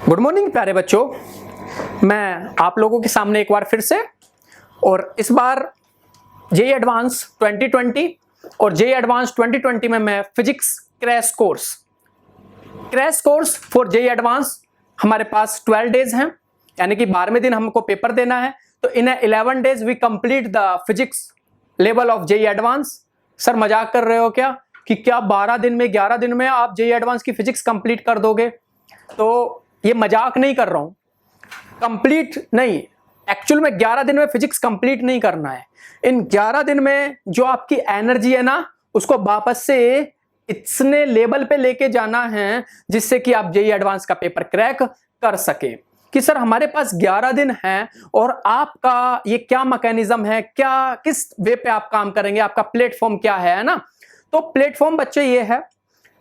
Good morning प्यारे बच्चों, मैं आप लोगों के सामने एक बार फिर से और इस बार जेईई एडवांस 2020 और जेईई एडवांस 2020 में मैं physics crash course for JEE advance हमारे पास 12 डेज हैं, यानी कि 12वें दिन हमको पेपर देना है। तो in 11 days we complete the physics level of JEE advance. Sir मजाक कर रहे हो क्या कि क्या 12 दिन में 11 दिन में आप जेईई एडवांस की फिजिक्स कंप्लीट कर दोगे? तो ये मजाक नहीं कर रहा हूं, कंप्लीट नहीं, एक्चुअल में 11 दिन में फिजिक्स कंप्लीट नहीं करना है। इन 11 दिन में जो आपकी एनर्जी है ना, उसको वापस से इतने लेवल पे लेके जाना है जिससे कि आप जेईई एडवांस का पेपर क्रैक कर सके। कि सर हमारे पास 11 दिन हैं और आपका ये क्या मैकेनिज्म है, क्या किस वे पे आप काम करेंगे, आपका प्लेटफॉर्म क्या है ना? तो प्लेटफॉर्म बच्चे ये है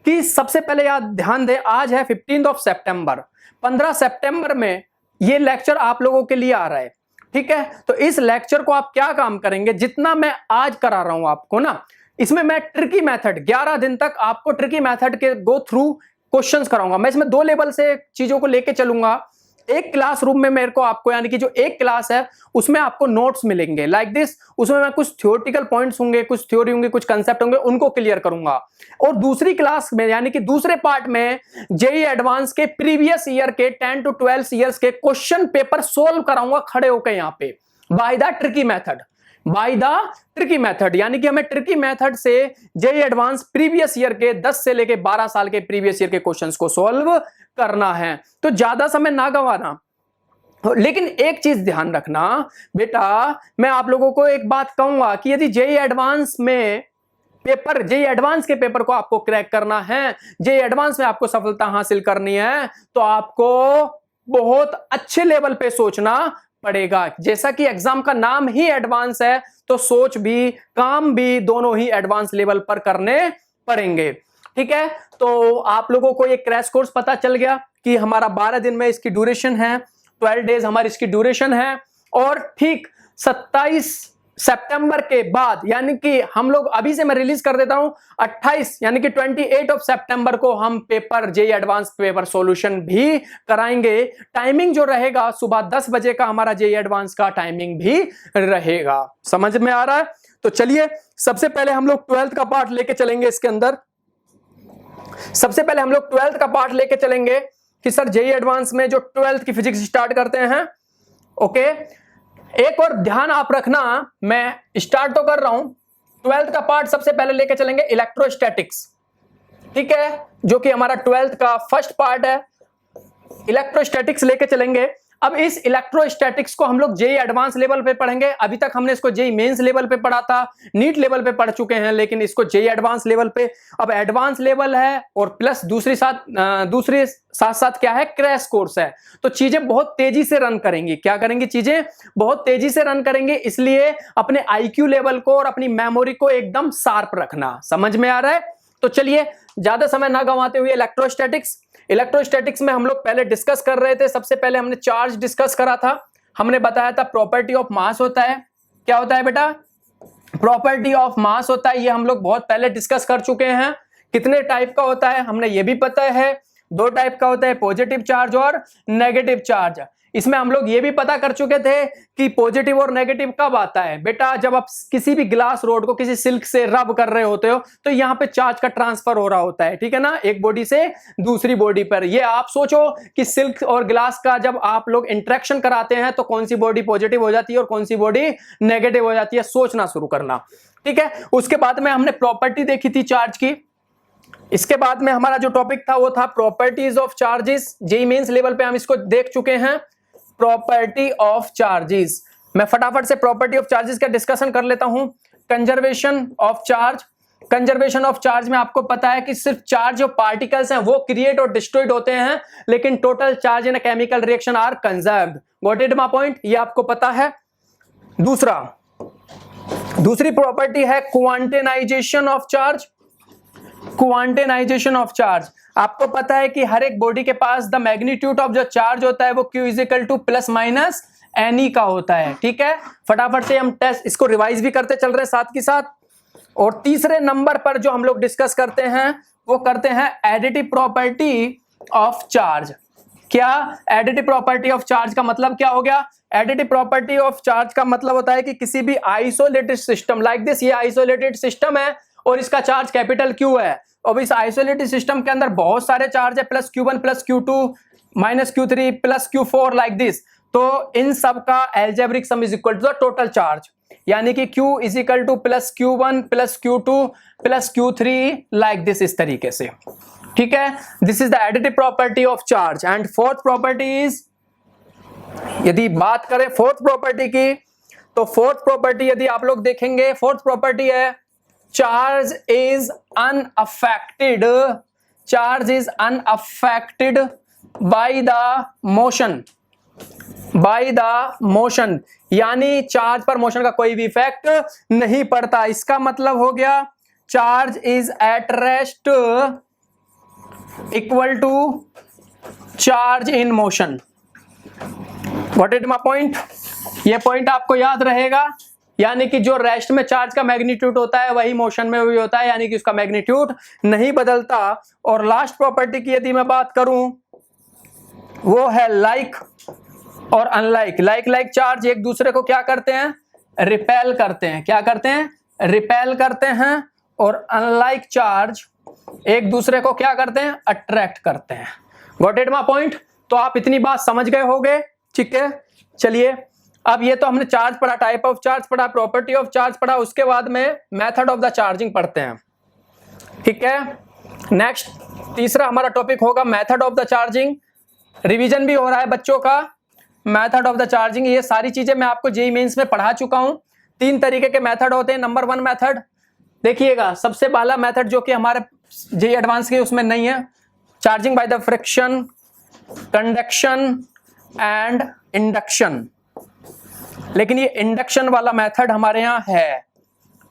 कि सबसे पहले याद ध्यान दें, आज है 15 सितंबर, 15 सितंबर में ये लेक्चर आप लोगों के लिए आ रहा है, ठीक है? तो इस लेक्चर को आप क्या काम करेंगे, जितना मैं आज करा रहा हूं आपको ना, इसमें मैं ट्रिकी मेथड 11 दिन तक आपको ट्रिकी मेथड के गो थ्रू क्वेश्चंस कराऊंगा। मैं इसमें 2 लेवल से चीजों को लेके चलूंगा। एक क्लासरूम में मेरे को आपको, यानी कि जो एक क्लास है उसमें आपको नोट्स मिलेंगे लाइक दिस, उसमें मैं कुछ थ्योरेटिकल पॉइंट्स होंगे, कुछ थ्योरी होंगे, कुछ कंसेप्ट होंगे, उनको क्लियर करूंगा। और दूसरी क्लास में, यानी कि दूसरे पार्ट में, जेईई एडवांस के प्रीवियस ईयर के 10 to 12 ईयर्स के क्वेश्चन पेपर सोल्व कराऊंगा खड़े होकर यहाँ पे बाय द ट्रिकी मेथड। यानी कि हमें ट्रिकी मेथड से जेईई एडवांस प्रीवियस ईयर के 10 से लेके 12 साल के प्रीवियस ईयर के क्वेश्चंस को सॉल्व करना है। तो ज्यादा समय ना गंवाना। लेकिन एक चीज ध्यान रखना बेटा, मैं आप लोगों को एक बात कहूंगा कि यदि जेईई एडवांस के पेपर को आपको क्रैक करना है, जेईई एडवांस में आपको सफलता हासिल करनी है, तो आपको बहुत अच्छे लेवल पे सोचना पड़ेगा। जैसा कि एग्जाम का नाम ही एडवांस है, तो सोच भी काम भी दोनों ही एडवांस लेवल पर करने पड़ेंगे, ठीक है? तो आप लोगों को ये क्रैश कोर्स पता चल गया कि हमारा 12 दिन में इसकी ड्यूरेशन है, 12 डेज हमारी इसकी ड्यूरेशन है। और ठीक 27 सितंबर के बाद, यानी कि हम लोग अभी से मैं रिलीज कर देता हूं, 28 यानी कि 28 सितंबर को हम paper JEE advance paper solution भी कराएंगे। टाइमिंग जो रहेगा सुबह 10 बजे का हमारा जेईई एडवांस का टाइमिंग भी रहेगा। समझ में आ रहा है? तो चलिए सबसे पहले हम लोग 12th का पार्ट लेके चलेंगे। इसके अंदर सबसे पहले हम लोग 12th का पार्ट लेके चलेंगे कि सर जेईई एडवांस में जो 12th की फिजिक्स स्टार्ट करते हैं। ओके, एक और ध्यान आप रखना, मैं स्टार्ट तो कर रहा हूं, 12th का पार्ट सबसे पहले लेके चलेंगे इलेक्ट्रोस्टैटिक्स, ठीक है? जो कि हमारा 12th का फर्स्ट पार्ट है, इलेक्ट्रोस्टैटिक्स लेके चलेंगे। अब इस इलेक्ट्रोस्टैटिक्स को हम लोग जेईई एडवांस लेवल पे पढ़ेंगे। अभी तक हमने इसको जेईई मेंस लेवल पे पढ़ा था, नीट लेवल पे पढ़ चुके हैं, लेकिन इसको जेईई एडवांस लेवल पे, अब एडवांस लेवल है और प्लस दूसरे साथ साथ क्या है, क्रैश कोर्स है। तो चीजें बहुत तेजी से रन करेंगी। क्या करेंगी? चीजें बहुत तेजी से रन करेंगे, इसलिए अपने आईक्यू लेवल को और अपनी मेमोरी को एकदम शार्प रखना। समझ में आ रहा है? तो चलिए ज्यादा समय ना गंवाते हुए इलेक्ट्रोस्टैटिक्स में हम लोग पहले डिस्कस कर रहे थे। सबसे पहले हमने चार्ज डिस्कस करा था। हमने बताया था प्रॉपर्टी ऑफ मास होता है। क्या होता है बेटा? प्रॉपर्टी ऑफ मास होता है। ये हम लोग बहुत पहले डिस्कस कर चुके हैं। कितने टाइप का होता है हमने ये भी पता है, 2 टाइप का होता है, पॉजिटिव चार्ज और नेगेटिव चार्ज। इसमें हम लोग ये भी पता कर चुके थे कि पॉजिटिव और नेगेटिव कब आता है बेटा, जब आप किसी भी ग्लास रोड को किसी सिल्क से रब कर रहे होते हो तो यहां पे चार्ज का ट्रांसफर हो रहा होता है, ठीक है ना, एक बॉडी से दूसरी बॉडी पर। ये आप सोचो कि सिल्क और ग्लास का जब आप लोग इंटरेक्शन कराते हैं तो कौन सी बॉडी पॉजिटिव हो जाती है और कौन सी बॉडी नेगेटिव हो जाती है, सोचना शुरू करना, ठीक है? उसके बाद में हमने प्रॉपर्टी देखी थी चार्ज की। इसके बाद में हमारा जो टॉपिक था वो था properties of charges. JEE mains level पे हम इसको देख चुके हैं, प्रॉपर्टी ऑफ चार्जेस। मैं फटाफट से प्रॉपर्टी ऑफ चार्जेस का डिस्कशन कर लेता हूं। कंजर्वेशन ऑफ चार्ज में आपको पता है कि सिर्फ चार्ज जो पार्टिकल्स हैं वो क्रिएट और डिस्ट्रॉयड होते हैं, लेकिन total charge in a chemical reaction are conserved. Got it my point? ये आपको पता है। दूसरी प्रॉपर्टी है क्वांटेनाइजेशन ऑफ चार्ज। आपको पता है कि हर एक बॉडी के पास द मैग्नीट्यूड ऑफ जो चार्ज होता है वो Q equal to plus minus NE का होता है, ठीक है? फटाफट से हम टेस्ट इसको रिवाइज भी करते चल रहे हैं साथ के साथ। और तीसरे नंबर पर जो हम लोग डिस्कस करते हैं वो करते हैं एडिटिव प्रॉपर्टी ऑफ चार्ज। क्या एडिटिव प्रॉपर्टी ऑफ चार्ज का मतलब क्या हो गया? एडिटिव प्रॉपर्टी ऑफ चार्ज का मतलब होता है कि किसी भी आइसोलेटेड सिस्टम लाइक दिस, ये आइसोलेटेड सिस्टम है और इसका चार्ज कैपिटल Q है, और इस आइसोलेटेड सिस्टम के अंदर बहुत सारे चार्ज है, plus Q1 plus Q2 minus Q3 plus Q4 like this. तो इन सब का algebraic sum is equal to the total charge, यानी कि Q is equal to plus Q1 plus Q2 plus Q3 like this, इस तरीके से। ठीक है, this is the additive property of charge. And fourth property is, यदि बात करें फोर्थ प्रॉपर्टी की, तो फोर्थ प्रॉपर्टी यदि आप लोग देखेंगे, फोर्थ प्रॉपर्टी है charge is unaffected, charge is unaffected by the motion, by the motion, यानी चार्ज पर मोशन का कोई भी इफेक्ट नहीं पड़ता। इसका मतलब हो गया charge is at rest equal to charge in motion. What is my point? ये पॉइंट आपको याद रहेगा, यानी कि जो रेस्ट में चार्ज का मैग्नीट्यूड होता है वही मोशन में भी होता है, यानी कि उसका मैग्नीट्यूड नहीं बदलता। और लास्ट प्रॉपर्टी की यदि मैं बात करूं, वो है लाइक और अनलाइक। लाइक लाइक चार्ज एक दूसरे को क्या करते हैं? रिपेल करते हैं। क्या करते हैं? रिपेल करते हैं। और अनलाइक चार्ज एक दूसरे को क्या करते हैं? अट्रैक्ट करते हैं। Got it my point? तो आप इतनी बात समझ गए होंगे। ठीक है, चलिए अब ये तो हमने चार्ज पढ़ा, टाइप ऑफ चार्ज पढ़ा, प्रॉपर्टी ऑफ चार्ज पढ़ा, उसके बाद में मेथड ऑफ द चार्जिंग पढ़ते हैं। ठीक है, नेक्स्ट तीसरा हमारा टॉपिक होगा method of the charging. Revision भी हो रहा है बच्चों का, मेथड ऑफ द चार्जिंग। ये सारी चीजें मैं आपको जेईई मेंस में पढ़ा चुका हूं। 3 तरीके के मेथड होते हैं। नंबर 1 मेथड देखिएगा, सबसे पहला मेथड जो कि हमारे जेईई एडवांस के उसमें नहीं है, charging by the friction, conduction and induction. लेकिन ये इंडक्शन वाला मेथड हमारे यहाँ है।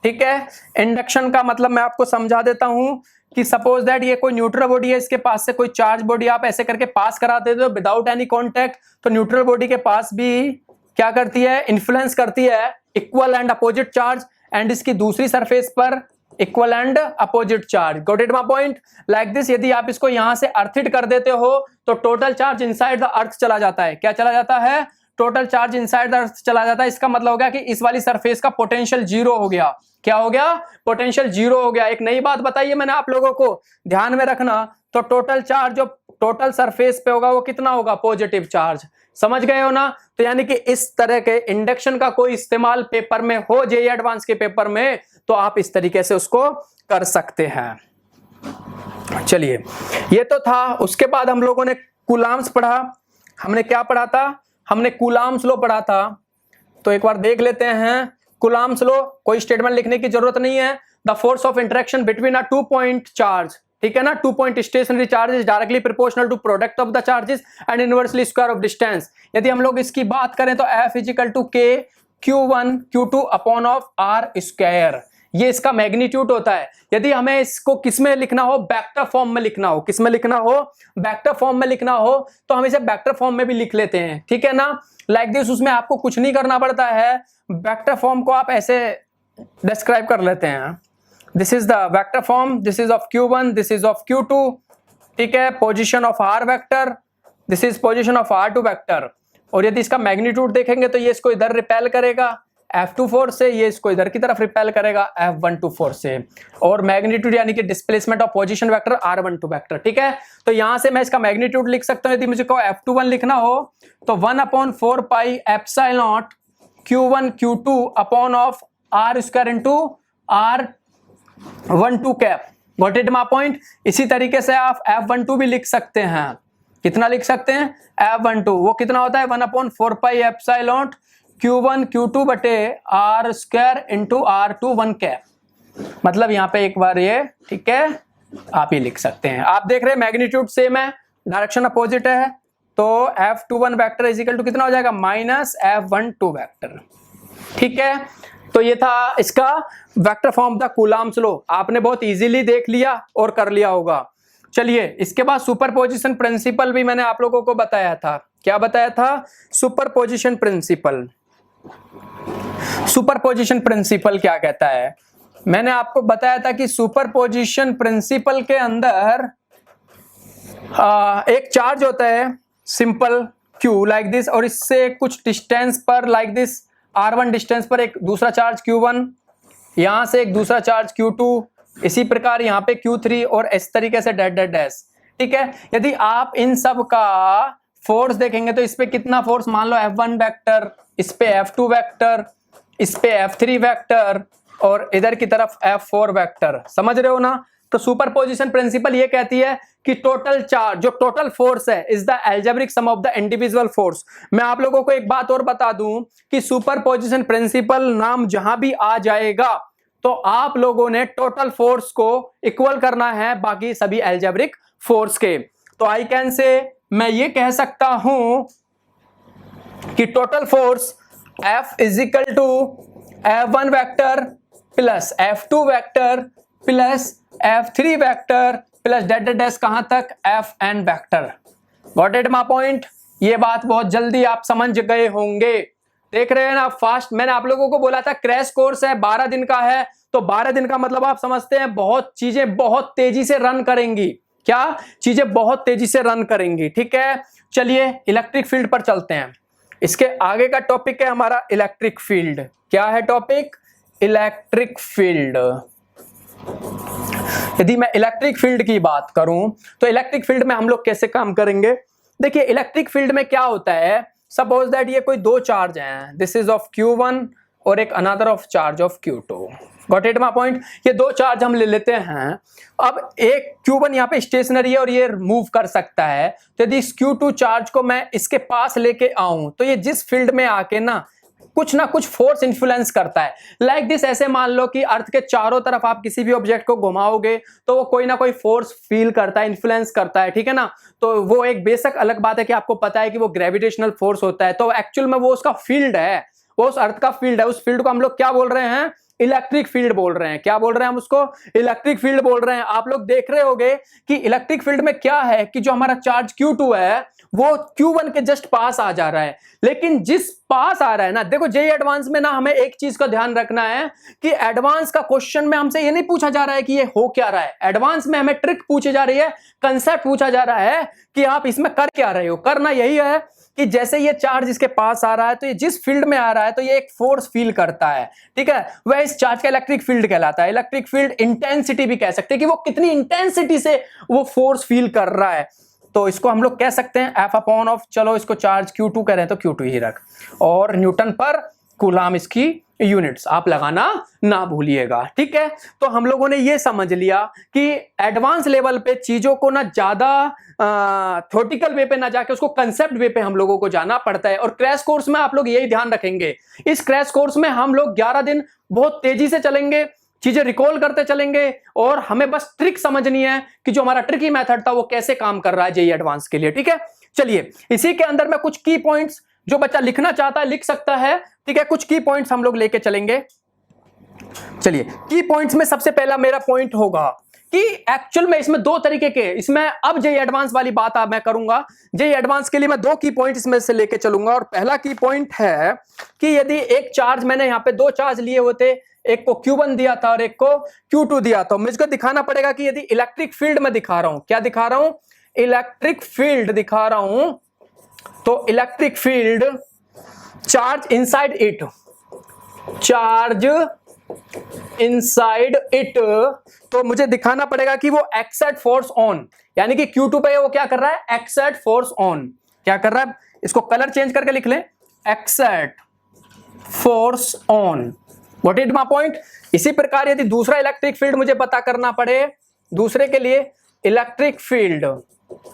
ठीक है, इंडक्शन का मतलब मैं आपको समझा देता हूं कि सपोज दैट ये कोई न्यूट्रल बॉडी है, इसके पास से कोई चार्ज बॉडी आप ऐसे करके पास करा देते हो विदाउट एनी कॉन्टैक्ट, तो न्यूट्रल बॉडी के पास भी क्या करती है? इन्फ्लुएंस करती है equal and opposite charge, and इसकी दूसरी सरफेस पर equal and opposite charge. Got it my point? Like this, यदि आप इसको यहां से अर्थिट कर देते हो तो total charge inside the earth चला जाता है। क्या चला जाता है? Total charge inside the earth चला जाता है। इसका मतलब हो गया कि इस वाली सरफेस का पोटेंशियल 0 हो गया। क्या हो गया? पोटेंशियल 0 हो गया। एक नई बात बताइए मैंने आप लोगों को, ध्यान में रखना। तो टोटल चार्ज जो टोटल सरफेस पे होगा वो कितना होगा? Positive charge. समझ गए हो ना? तो यानी कि इस तरह के इंडक्शन का कोई इस्तेमाल पेपर में हो, जेईई एडवांस के पेपर में, तो आप इस तरीके से उसको कर सकते हैं। चलिए, ये तो था। उसके बाद हम लोगों ने कूलाम्स पढ़ा। हमने क्या पढ़ा था? हमने कूलाम्स लॉ पढ़ा था। तो एक बार देख लेते हैं कूलाम्स लॉ। कोई स्टेटमेंट लिखने की जरूरत नहीं है। The force of interaction between a 2 point charge, ठीक है ना, 2 point stationary charge is directly proportional to product of the charges and inversely square of distance. यदि हम लोग इसकी बात करें तो F is equal to K Q1 Q2 upon of R square, ये इसका मैग्नीट्यूड होता है। यदि हमें इसको किस में लिखना हो? वेक्टर फॉर्म में लिखना हो। किस में लिखना हो? वेक्टर फॉर्म में लिखना हो तो हम इसे वेक्टर फॉर्म में भी लिख लेते हैं। ठीक है ना, लाइक दिस। उसमें आपको कुछ नहीं करना पड़ता है। वेक्टर फॉर्म को आप ऐसे डिस्क्राइब कर लेते हैं, this is the vector form, this is of Q1, this is of Q2। ठीक है, position of R vector, this is position of R2 vector. और यदि इसका मैग्नीट्यूड देखेंगे तो ये इसको इधर रिपेल करेगा F24 से, ये इसको इधर की तरफ रिपेल करेगा F124 से। और मैग्नीट्यूड यानी कि displacement of position vector R12 vector. ठीक है, तो यहां से मैं इसका मैग्नीट्यूड लिख सकता हूं। यदि मुझे को F21 लिखना हो तो 1/4 pi epsilon Q1 Q2 upon of R square into R12 cap. Got it my point? इसी तरीके से आप F12 भी लिख सकते हैं। कितना लिख सकते हैं? F12 वो कितना होता है? 1/4 पाई एप्सिलॉन Q1 Q2 बटे R square into R2 1 cap. मतलब यहाँ पे एक बार ये, ठीक है, आप ही लिख सकते हैं। आप देख रहे हैं मैग्नीट्यूड सेम है, डायरेक्शन अपोजिट है, तो F21 vector is equal to कितना हो जाएगा? Minus F12 vector. ठीक है, तो ये था इसका vector form the coulombs law. आपने बहुत इजीली देख लिया और कर लिया होगा। चलिए, इसके बाद सुपरपोजिशन प्रिंसिपल भी मैंने आप लोगों को बताया था। क्या बताया था? Superposition principle. सुपरपोजिशन प्रिंसिपल क्या कहता है? मैंने आपको बताया था कि सुपरपोजिशन प्रिंसिपल के अंदर एक चार्ज होता है, सिंपल Q लाइक दिस, और इससे कुछ डिस्टेंस पर लाइक दिस R1 डिस्टेंस पर एक दूसरा चार्ज Q1, यहां से एक दूसरा चार्ज Q2, इसी प्रकार यहाँ पे Q3 और इस तरीके से डैश डैश डैश। ठीक है, यदि आप इन सब का फोर्स देखेंगे तो इस पे कितना फोर्स, मान लो F1 वेक्टर, इस पे F2 वेक्टर, इस पे F3 वेक्टर और इधर की तरफ F4 वेक्टर। समझ रहे हो ना? तो सुपरपोजिशन प्रिंसिपल ये कहती है कि टोटल चार्ज, जो टोटल फोर्स है, is the algebraic sum of the individual force. मैं आप लोगों को एक बात और बता दूं कि सुपरपोजिशन प्रिंसिपल नाम जहां भी आ जाएगा तो आप लोगों ने टोटल फोर्स को इक्वल करना है बाकी सभी एल्जेब्रिक फोर्स के। तो आई कैन से, मैं ये कह सकता हूं कि total force F is equal to F1 vector plus F2 vector plus F3 vector plus dash dash कहां तक Fn vector. Got it my point? ये बात बहुत जल्दी आप समझ गए होंगे। देख रहे हैं ना फास्ट, मैंने आप लोगों को बोला था क्रैश कोर्स है, 12 दिन का है, तो 12 दिन का मतलब आप समझते हैं बहुत चीजें बहुत तेजी से रन करेंगी। क्या चीजें बहुत तेजी से रन करेंगी? ठीक है, चलिए इलेक्ट्रिक फील्ड पर चलते हैं। इसके आगे का टॉपिक है हमारा इलेक्ट्रिक फील्ड। क्या है टॉपिक? Electric field. यदि मैं इलेक्ट्रिक फील्ड की बात करूं तो इलेक्ट्रिक फील्ड में हम लोग कैसे काम करेंगे? देखिए इलेक्ट्रिक फील्ड में क्या होता है, सपोज दैट ये कोई दो चार्ज हैं, दिस इज ऑफ Q1 और एक another of charge of Q2। Got it my point? ये दो चार्ज हम ले लेते हैं। अब एक Q1 यहाँ पे स्टेशनरी है और ये मूव कर सकता है, तो यदि इस Q2 चार्ज को मैं इसके पास लेके आऊं तो ये जिस फील्ड में आके ना कुछ फोर्स इन्फ्लुएंस करता है। लाइक दिस, ऐसे मान लो कि अर्थ के चारों तरफ आप किसी भी ऑब्जेक्ट को घुमाओगे तो वो कोई ना कोई फोर्स फील करता है, इन्फ्लुएंस करता है। ठीक है ना? तो वो एक बेशक अलग बात है कि आपको पता है कि वो ग्रेविटेशनल फोर्स होता है, तो एक्चुअल में वो उसका फील्ड है, वो उस अर्थ का फील्ड है। उस फील्ड को हम लोग क्या बोल रहे हैं? इलेक्ट्रिक फील्ड बोल रहे हैं। क्या बोल रहे हैं हम उसको? इलेक्ट्रिक फील्ड बोल रहे हैं। आप लोग देख रहे होंगे कि इलेक्ट्रिक फील्ड में क्या है कि जो हमारा चार्ज Q2 है वो Q1 के जस्ट पास आ जा रहा है, लेकिन जिस पास आ रहा है ना, देखो जेईई एडवांस में ना हमें एक चीज का ध्यान रखना है कि एडवांस का क्वेश्चन में हमसे ये नहीं पूछा जा रहा है कि ये हो क्या रहा है। एडवांस में हमें ट्रिक पूछी जा रही है, कंसेप्ट पूछा जा रहा है कि आप इसमें कर क्या रहे हो। करना यही है कि जैसे ये चार्ज इसके पास आ रहा है तो ये जिस फील्ड में आ रहा है तो ये एक फोर्स फील करता है। ठीक है, वह इस चार्ज का इलेक्ट्रिक फील्ड कहलाता है। इलेक्ट्रिक फील्ड इंटेंसिटी भी कह सकते हैं कि वो कितनी इंटेंसिटी से वो फोर्स फील कर रहा है। तो इसको हम लोग कह सकते हैं F अपॉन ऑफ, चलो इसको चार्ज Q2 कह रहे हैं तो Q2 ही रख, और न्यूटन पर कूलाम इसकी यूनिट्स आप लगाना ना भूलिएगा। ठीक है, तो हम लोगों ने ये समझ लिया कि एडवांस लेवल पे चीजों को ना ज्यादा थ्योरेटिकल वे पे ना जाके उसको कंसेप्ट वे पे हम लोगों को जाना पड़ता है। और क्रैश कोर्स में आप लोग यही ध्यान रखेंगे, इस क्रैश कोर्स में हम लोग 11 दिन बहुत तेजी से चलेंगे, चीजें रिकॉल करते चलेंगे, और हमें बस ट्रिक समझनी है कि जो हमारा ट्रिकी मेथड था वो कैसे काम कर रहा है जेईई एडवांस के लिए। ठीक है, चलिए इसी के अंदर में कुछ की पॉइंट्स जो बच्चा लिखना चाहता है लिख सकता है। ठीक है, कुछ की पॉइंट्स हम लोग लेके चलेंगे। चलिए की पॉइंट्स में सबसे पहला मेरा पॉइंट होगा कि एक्चुअल में इसमें दो तरीके के, इसमें अब जेईई एडवांस वाली बात मैं करूंगा। जेईई एडवांस के लिए मैं दो की पॉइंट इसमें से लेके चलूंगा, और पहला की पॉइंट है कि यदि एक चार्ज, मैंने यहाँ पे दो चार्ज लिए होते, एक को Q1 दिया था और एक को Q2 दिया था, मुझको दिखाना पड़ेगा कि यदि इलेक्ट्रिक फील्ड में दिखा रहा हूं, क्या दिखा रहा हूं? इलेक्ट्रिक फील्ड दिखा रहा हूं, तो electric field charge inside it, charge inside it, तो मुझे दिखाना पड़ेगा कि वो एक्सर्ट फोर्स ऑन, यानी कि Q2 पे वो क्या कर रहा है? Exert force on. क्या कर रहा है? इसको कलर चेंज करके लिख लें, exert force on. What is my point? इसी प्रकार यदि दूसरा इलेक्ट्रिक फील्ड मुझे पता करना पड़े, दूसरे के लिए electric field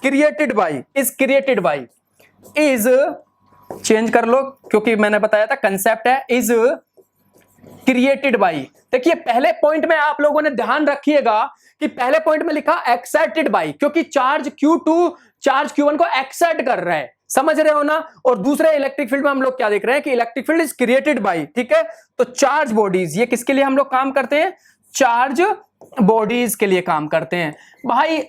created by, is created by, is change कर लो क्योंकि मैंने बताया था कंसेप्ट है, इज क्रिएटेड बाय। देखिए पहले पॉइंट में आप लोगों ने ध्यान रखिएगा कि पहले पॉइंट में लिखा एक्साइटेड बाय, क्योंकि चार्ज Q2 चार्ज Q1 को एक्साइट कर रहा है। समझ रहे हो ना? और दूसरे इलेक्ट्रिक फील्ड में हम लोग क्या देख रहे हैं कि electric field is created by. ठीक है, तो चार्ज बॉडीज, ये किसके लिए हम लोग काम करते हैं? चार्ज बॉडीज के लिए काम करते हैं। भाई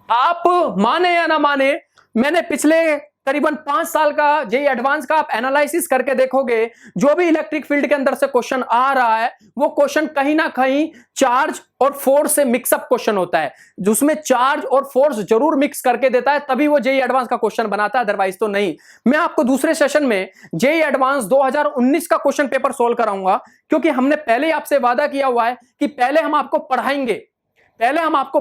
आप माने या ना माने, मैंने पिछले करीबन 5 साल का जेईई एडवांस का आप एनालिसिस करके देखोगे, जो भी इलेक्ट्रिक फील्ड के अंदर से क्वेश्चन आ रहा है वो क्वेश्चन कहीं ना कहीं चार्ज और फोर्स से मिक्सअप क्वेश्चन होता है, जिसमें चार्ज और फोर्स जरूर मिक्स करके देता है, तभी वो जेईई एडवांस का क्वेश्चन बनाता है, अदरवाइज तो नहीं। मैं आपको दूसरे सेशन में जेईई एडवांस 2019 का क्वेश्चन पेपर सोल्व कराऊंगा, क्योंकि हमने पहले ही आपसे वादा किया हुआ है कि पहले हम आपको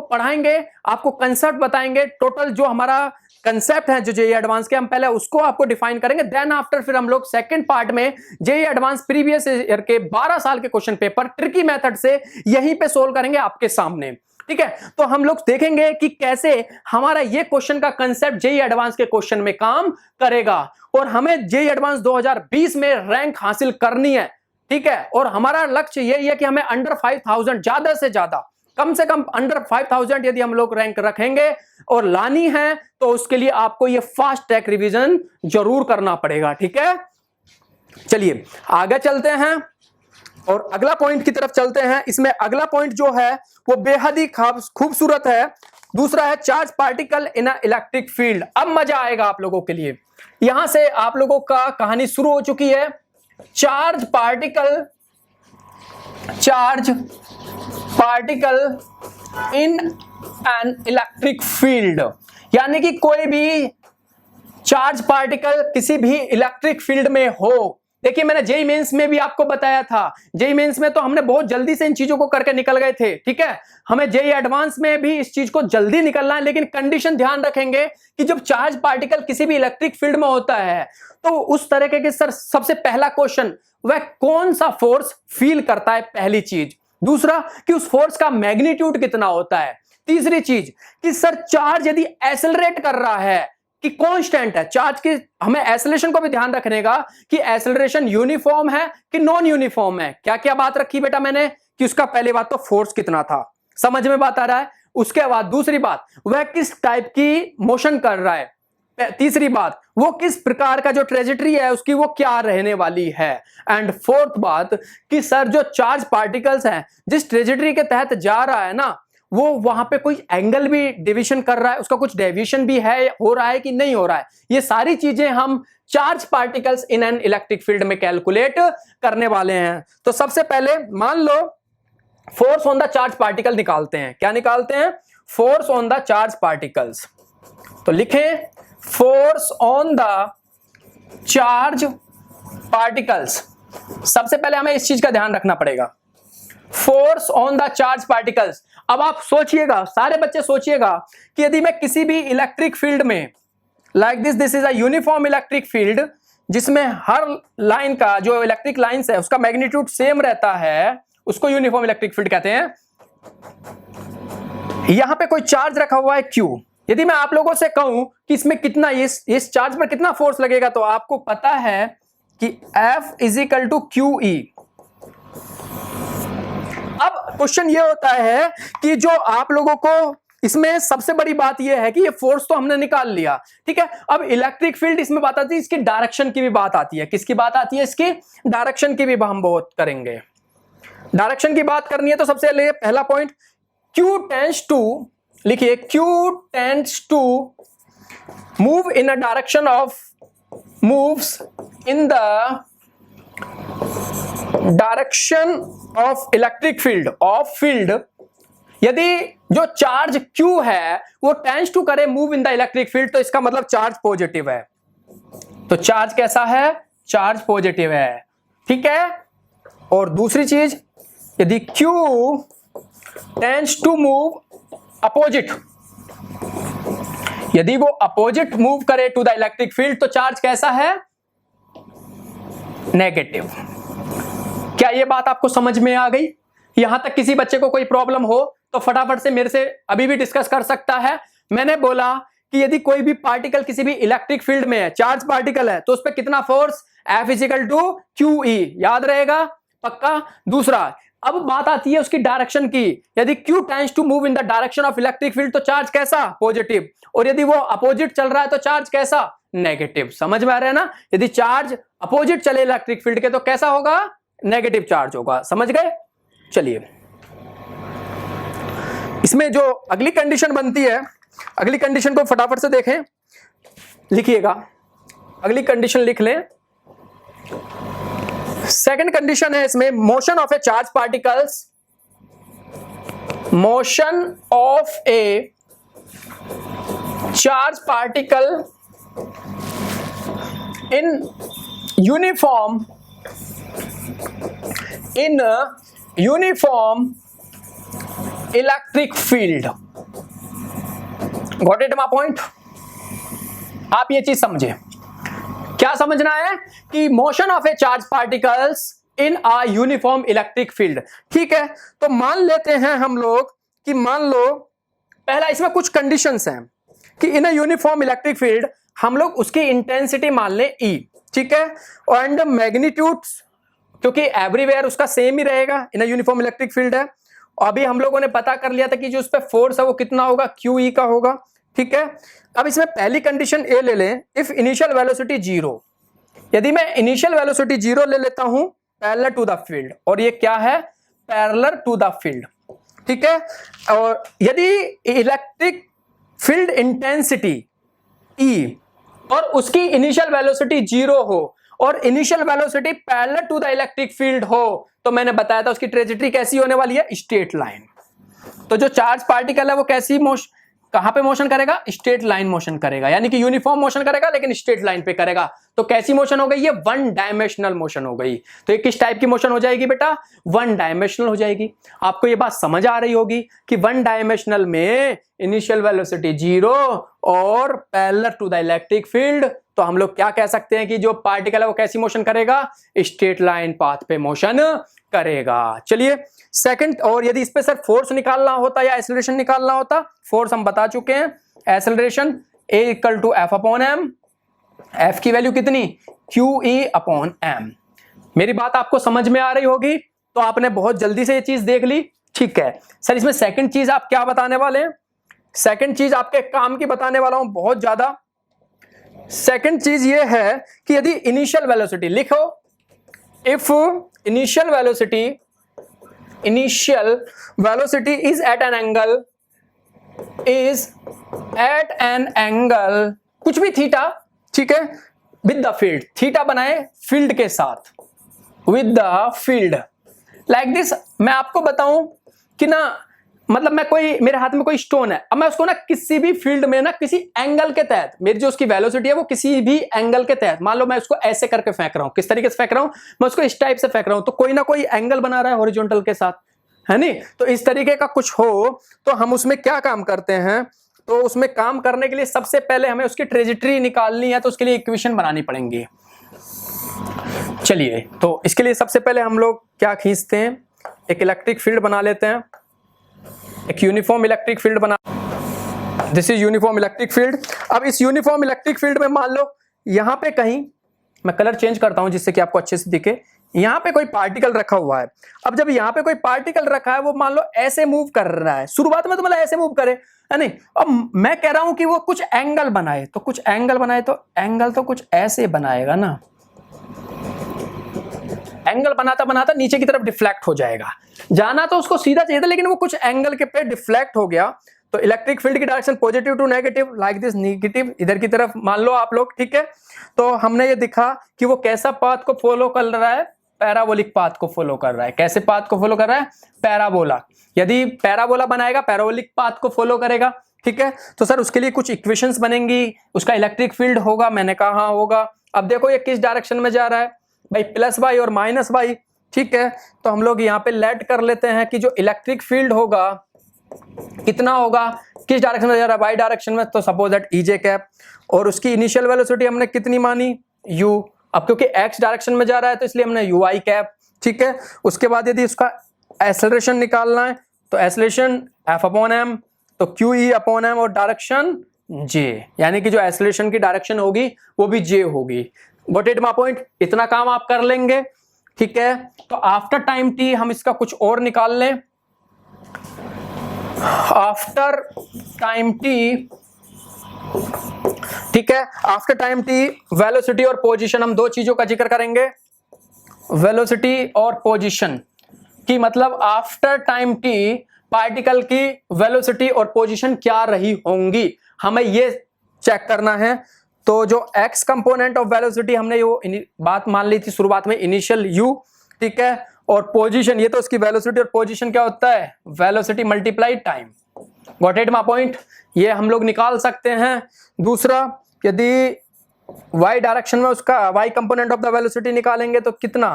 पढ़ाएंगे, आपको कंसेप्ट बताएंगे, टोटल जो हमारा कंसेप्ट है जो जेईई एडवांस के, हम पहले उसको आपको डिफाइन करेंगे, देन आफ्टर फिर हम लोग सेकंड पार्ट में जेईई एडवांस प्रीवियस ईयर के 12 साल के क्वेश्चन पेपर ट्रिकी मेथड से यहीं पे सोल्व करेंगे आपके सामने। ठीक है, तो हम लोग देखेंगे कि कैसे हमारा ये क्वेश्चन का कंसेप्ट जेईई एडवांस के क्वेश्चन में काम करेगा, और हमें जेईई एडवांस 2020 में रैंक हासिल करनी है। ठीक है, और हमारा लक्ष्य यही है कि हमें अंडर 5000, ज्यादा से ज्यादा, कम से कम अंडर 5000 यदि हम लोग रैंक रखेंगे और लानी है, तो उसके लिए आपको ये फास्ट ट्रैक रिवीजन जरूर करना पड़ेगा। ठीक है, चलिए आगे चलते हैं और अगला पॉइंट की तरफ चलते हैं। इसमें अगला पॉइंट जो है वो बेहद ही खूबसूरत है। दूसरा है charge particle in a electric field. अब मजा आएगा आप लोगों के लिए, यहां से आप लोगों का कहानी शुरू हो चुकी है। Charge particle in an electric field, यानी कि कोई भी चार्ज पार्टिकल किसी भी इलेक्ट्रिक फील्ड में हो। देखिए मैंने जेईई मेंस में भी आपको बताया था, जेईई मेंस में तो हमने बहुत जल्दी से इन चीजों को करके निकल गए थे। ठीक है, हमें जेईई एडवांस में भी इस चीज को जल्दी निकलना है, लेकिन कंडीशन ध्यान रखेंगे कि जब चार्ज पार्टिकल किसी भी इलेक्ट्रिक फील्ड में होता है तो उस तरह के सर सबसे पहला क्वेश्चन वह कौन सा फोर्स फील करता है, पहली चीज। दूसरा कि उस फोर्स का मैग्नीट्यूड कितना होता है। तीसरी चीज कि सर चार्ज यदि एक्सेलरेट कर रहा है कि कांस्टेंट है चार्ज की, हमें एक्सेलरेशन को भी ध्यान रखने का कि एक्सेलरेशन यूनिफॉर्म है कि नॉन यूनिफॉर्म है। क्या क्या बात रखी बेटा मैंने कि उसका पहली बात तो फोर्स कितना था, समझ में बात आ रहा है। उसके बाद दूसरी बात वह किस टाइप की मोशन कर रहा है। तीसरी बात वो किस प्रकार का जो ट्रेजेक्टरी है उसकी वो क्या रहने वाली है। एंड फोर्थ बात कि सर जो चार्ज पार्टिकल्स हैं जिस ट्रेजेक्टरी के तहत जा रहा है ना, वो वहां पे कोई एंगल भी डिवीजन कर रहा है, उसका कुछ डेविएशन भी है, हो रहा है कि नहीं हो रहा है। ये सारी चीजें हम charge particles in an electric field में कैलकुलेट करने वाले हैं। तो सबसे पहले मान लो force on the charge particle निकालते हैं। क्या निकालते हैं? Force on the charge particles. तो लिखें force on the charge particles. सबसे पहले हमें इस चीज का ध्यान रखना पड़ेगा, force on the charge particles. अब आप सोचिएगा, सारे बच्चे सोचिएगा कि यदि मैं किसी भी इलेक्ट्रिक फील्ड में like this is a uniform electric field जिसमें हर लाइन का जो इलेक्ट्रिक लाइंस है उसका मैग्नीट्यूड सेम रहता है, उसको यूनिफॉर्म इलेक्ट्रिक फील्ड कहते हैं। यहां पे कोई चार्ज रखा हुआ है Q। यदि मैं आप लोगों से कहूं कि इसमें कितना इस चार्ज पर कितना फोर्स लगेगा, तो आपको पता है कि F = QE। अब क्वेश्चन ये होता है कि जो आप लोगों को इसमें सबसे बड़ी बात यह है कि ये फोर्स तो हमने निकाल लिया, ठीक है। अब इलेक्ट्रिक फील्ड इसमें बात आती है, इसकी डायरेक्शन की भी बात आती है। किसकी बात आती है? इसकी डायरेक्शन की भी हम बहुत करेंगे। डायरेक्शन की बात करनी है तो सबसे पहला पॉइंट Q टेंड्स टू, लिखिए Q tends to move in a direction of, moves in the direction of electric field, of field. यदि जो चार्ज Q है वो टेंड्स टू करे move in the electric field, तो इसका मतलब चार्ज पॉजिटिव है। तो चार्ज कैसा है? चार्ज पॉजिटिव है, ठीक है। और दूसरी चीज, यदि Q tends to move opposite, यदि वो अपोजिट मूव करे टू द इलेक्ट्रिक फील्ड, तो चार्ज कैसा है? नेगेटिव। क्या ये बात आपको समझ में आ गई? यहां तक किसी बच्चे को कोई प्रॉब्लम हो तो फटाफट से मेरे से अभी भी डिस्कस कर सकता है। मैंने बोला कि यदि कोई भी पार्टिकल किसी भी इलेक्ट्रिक फील्ड में है, चार्ज पार्टिकल है, तो उस पर कितना फोर्स? F = QE। याद रहेगा पक्का? दूसरा, अब बात आती है उसकी डायरेक्शन की। यदि Q tends to move in the direction of electric field, तो चार्ज कैसा? पॉजिटिव। और यदि वो अपोजिट चल रहा है तो चार्ज कैसा? नेगेटिव। समझ में आ रहा है ना? यदि चार्ज अपोजिट चले इलेक्ट्रिक फील्ड के तो कैसा होगा? नेगेटिव चार्ज होगा। समझ गए? चलिए, इसमें जो अगली कंडीशन बनती है, अगली कंडीशन को फटाफट से देखें, लिखिएगा। अगली कंडीशन लिख लें। सेकंड कंडीशन है इसमें, motion of A charge particles, motion of A charge particle in uniform electric field. Got it my point? आप ये चीज समझे, क्या समझना है कि motion of A charge particles in a uniform electric field. ठीक है, तो मान लेते हैं हम लोग कि मान लो पहला इसमें कुछ कंडीशंस हैं कि इन अ यूनिफॉर्म इलेक्ट्रिक फील्ड हम लोग उसकी इंटेंसिटी मान लें E, ठीक है, एंड मैग्नीट्यूड्स, क्योंकि एवरीवेयर उसका सेम ही रहेगा, इन अ यूनिफॉर्म इलेक्ट्रिक फील्ड है। और अभी हम लोगों ने पता कर लिया था कि जो उस पर फोर्स है वो कितना होगा, QE का होगा। ठीक है, अब इसमें पहली कंडीशन ए ले लें, इफ इनिशियल वेलोसिटी 0, यदि मैं इनिशियल वेलोसिटी 0 ले लेता हूं पैरेलल टू द फील्ड, और ये क्या है, पैरेलल टू द फील्ड। ठीक है, और यदि इलेक्ट्रिक फील्ड इंटेंसिटी E और उसकी इनिशियल वेलोसिटी 0 हो और initial velocity parallel to the electric field हो, तो मैंने बताया था उसकी ट्रेजेक्टरी कैसी होने वाली है, स्ट्रेट लाइन। तो जो चार्ज पार्टिकल है वो कैसी कहां पे मोशन करेगा, स्ट्रेट लाइन मोशन करेगा, यानी कि यूनिफॉर्म मोशन करेगा लेकिन स्ट्रेट लाइन पे करेगा। तो कैसी मोशन हो गई, ये वन डायमेंशनल मोशन हो गई। तो ये किस टाइप की मोशन हो जाएगी बेटा, वन डायमेंशनल हो जाएगी। आपको ये बात समझ आ रही होगी कि वन डायमेंशनल में इनिशियल वेलोसिटी 0 और parallel to the electric field, तो हम लोग क्या कह सकते हैं कि जो पार्टिकल है वो कैसी मोशन करेगा, स्ट्रेट लाइन पाथ पे मोशन करेगा। चलिए सेकंड, और यदि इस पे सर फोर्स निकालना होता या एक्सेलरेशन निकालना होता, फोर्स हम बता चुके हैं, acceleration A equal to F upon M, F की वैल्यू कितनी, QE अपॉन एम। मेरी बात आपको समझ में आ रही होगी, तो आपने बहुत जल्दी से ये चीज देख ली। ठीक है सर, इसमें सेकंड चीज आप क्या बताने वाले हैं, सेकंड चीज आपके काम की बताने वाला हूं बहुत ज्यादा। सेकंड चीज ये है कि यदि इनिशियल वेलोसिटी लिखो, if initial velocity is at an angle कुछ भी थीटा, ठीक है, विद द फील्ड, थीटा बनाए फील्ड के साथ, with the field like this. मैं आपको बताऊं कि ना, मतलब मैं मेरे हाथ में कोई स्टोन है, अब मैं उसको ना किसी भी फील्ड में ना किसी एंगल के तहत, मेरी जो उसकी वेलोसिटी है वो किसी भी एंगल के तहत, मान लो मैं उसको ऐसे करके फेंक रहा हूं, किस तरीके से फेंक रहा हूं, मैं उसको इस टाइप से फेंक रहा हूं, तो कोई ना कोई एंगल बना रहा है हॉरिजॉन्टल के साथ, है नहीं। तो इस तरीके का कुछ हो तो हम उसमें क्या काम करते हैं, तो उसमें काम करने के लिए सबसे पहले हमें उसकी ट्रेजेक्टरी निकालनी है, तो उसके लिए इक्वेशन बनानी पड़ेंगी। चलिए, तो इसके लिए सबसे पहले हम लोग क्या खींचते हैं, एक इलेक्ट्रिक फील्ड बना लेते हैं, एक यूनिफॉर्म इलेक्ट्रिक फील्ड बना, this is uniform electric field. अब इस यूनिफॉर्म इलेक्ट्रिक फील्ड में मान लो यहां पे कहीं, मैं कलर चेंज करता हूं जिससे कि आपको अच्छे से दिखे, यहां पे कोई पार्टिकल रखा हुआ है। अब जब यहां पे कोई पार्टिकल रखा है, वो मान लो ऐसे मूव कर रहा है, शुरुआत में तो मतलब ऐसे मूव करे, है नहीं। अब मैं कह रहा हूं कि वो कुछ एंगल बनाए, तो कुछ एंगल बनाए, तो एंगल तो कुछ ऐसे बनाएगा ना, एंगल बनाता बनाता नीचे की तरफ डिफ्लेक्ट हो जाएगा, जाना तो उसको सीधा चाहिए था लेकिन वो कुछ एंगल के पे डिफ्लेक्ट हो गया। तो इलेक्ट्रिक फील्ड की direction positive to negative, like this, negative इधर की तरफ मान लो आप लोग, ठीक है। तो हमने ये दिखा कि वो कैसा पाथ को फॉलो कर रहा है, पैराबोलिक पाथ को फॉलो कर रहा है। कैसे पाथ को फॉलो कर रहा है, पैराबोला। यदि पैराबोला बनाएगा पैराबोलिक पाथ को फॉलो करेगा, ठीक है। तो सर उसके लिए कुछ इक्वेशंस बनेंगी, उसका इलेक्ट्रिक फील्ड होगा, मैंने कहा हाँ होगा। अब देखो ये किस डायरेक्शन में जा रहा है भाई, प्लस वाई और माइनस वाई, ठीक है। तो हम लोग यहाँ पे लेट कर लेते हैं कि जो इलेक्ट्रिक फील्ड होगा कितना होगा, किस डायरेक्शन में जा रहा है, वाई डायरेक्शन में, तो सपोज दैट EJ कैप, और उसकी इनिशियल वेलोसिटी हमने कितनी मानी, U। अब क्योंकि x डायरेक्शन में जा रहा है तो इसलिए हमने UI कैप, ठीक है। उसके बाद यदि उसका एक्सेलरेशन निकालना है तो एक्सेलरेशन F अपॉन एम, तो QE अपॉन एम, और डायरेक्शन J, यानी कि जो एक्सेलरेशन की डायरेक्शन होगी वो भी J होगी। गॉट इट माय पॉइंट, इतना काम आप कर लेंगे, ठीक है। तो आफ्टर टाइम t हम इसका कुछ और निकाल लें, आफ्टर टाइम t, ठीक है, आफ्टर टाइम t वेलोसिटी और पोजीशन, हम दो चीजों का जिक्र करेंगे, वेलोसिटी और पोजीशन की, मतलब आफ्टर टाइम t पार्टिकल की वेलोसिटी और पोजीशन क्या रही होंगी, हमें ये चेक करना है। तो जो x कंपोनेंट ऑफ वेलोसिटी हमने वो बात मान ली थी शुरुआत में, इनिशियल u, ठीक है, और पोजीशन, ये तो उसकी वेलोसिटी, और पोजीशन क्या होता है, velocity multiply time. Got it my point? ये हम लोग निकाल सकते हैं। दूसरा, यदि y डायरेक्शन में उसका y component of the velocity निकालेंगे तो कितना,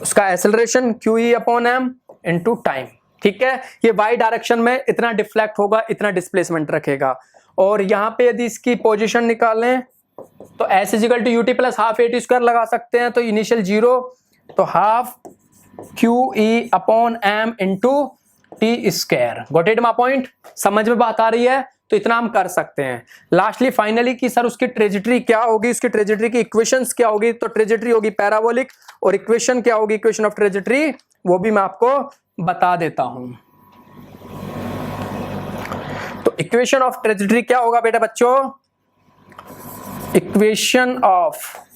उसका एक्सेलरेशन QE/m इनटू टाइम, ठीक है। ये y डायरेक्शन में इतना डिफ्लेक्ट होगा, इतना डिस्प्लेसमेंट रखेगा। और यहाँ पे यदि इसकी पोजीशन निकालें तो s = ut + ½ at² लगा सकते हैं। तो इनिशियल 0, तो half QE/m into t²। Got it my point? समझ में बात आ रही है? तो इतना हम कर सकते हैं। लास्टली फाइनली कि सर उसकी ट्रेजेक्टरी क्या होगी, उसकी ट्रेजेक्टरी की इक्वेशंस क्या होगी, तो ट्रेजेक्टरी होगी पैराबोलिक, और इक्वेशन क्या होगी, इक्वेशन ऑफ ट्रेजेक्टरी, वो भी मैं आपको बता देता हूं। तो इक्वेशन ऑफ ट्रेजेक्टरी क्या होगा बेटा बच्चों, इक्वेशन ऑफ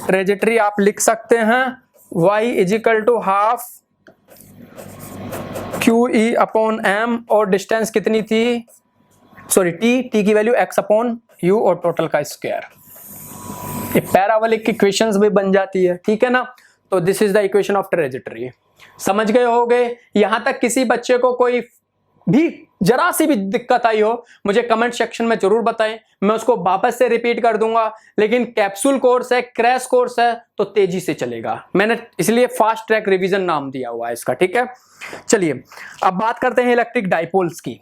ट्रेजेक्टरी आप लिख सकते हैं y = ½ QE/m, और डिस्टेंस कितनी थी, सॉरी t की वैल्यू x/u और टोटल का स्क्वायर। ये पैराबोलिक इक्वेशंस भी बन जाती है, ठीक है ना। तो this is the equation of trajectory. समझ गए होगे? यहां तक किसी बच्चे को कोई भी जरा सी भी दिक्कत आई हो मुझे कमेंट सेक्शन में जरूर बताएं, मैं उसको वापस से रिपीट कर दूंगा। लेकिन कैप्सूल कोर्स है, क्रैश कोर्स है, तो तेजी से चलेगा, मैंने इसलिए फास्ट ट्रैक रिवीजन नाम दिया हुआ है इसका, ठीक है। चलिए अब बात करते हैं इलेक्ट्रिक डाइपोल्स की।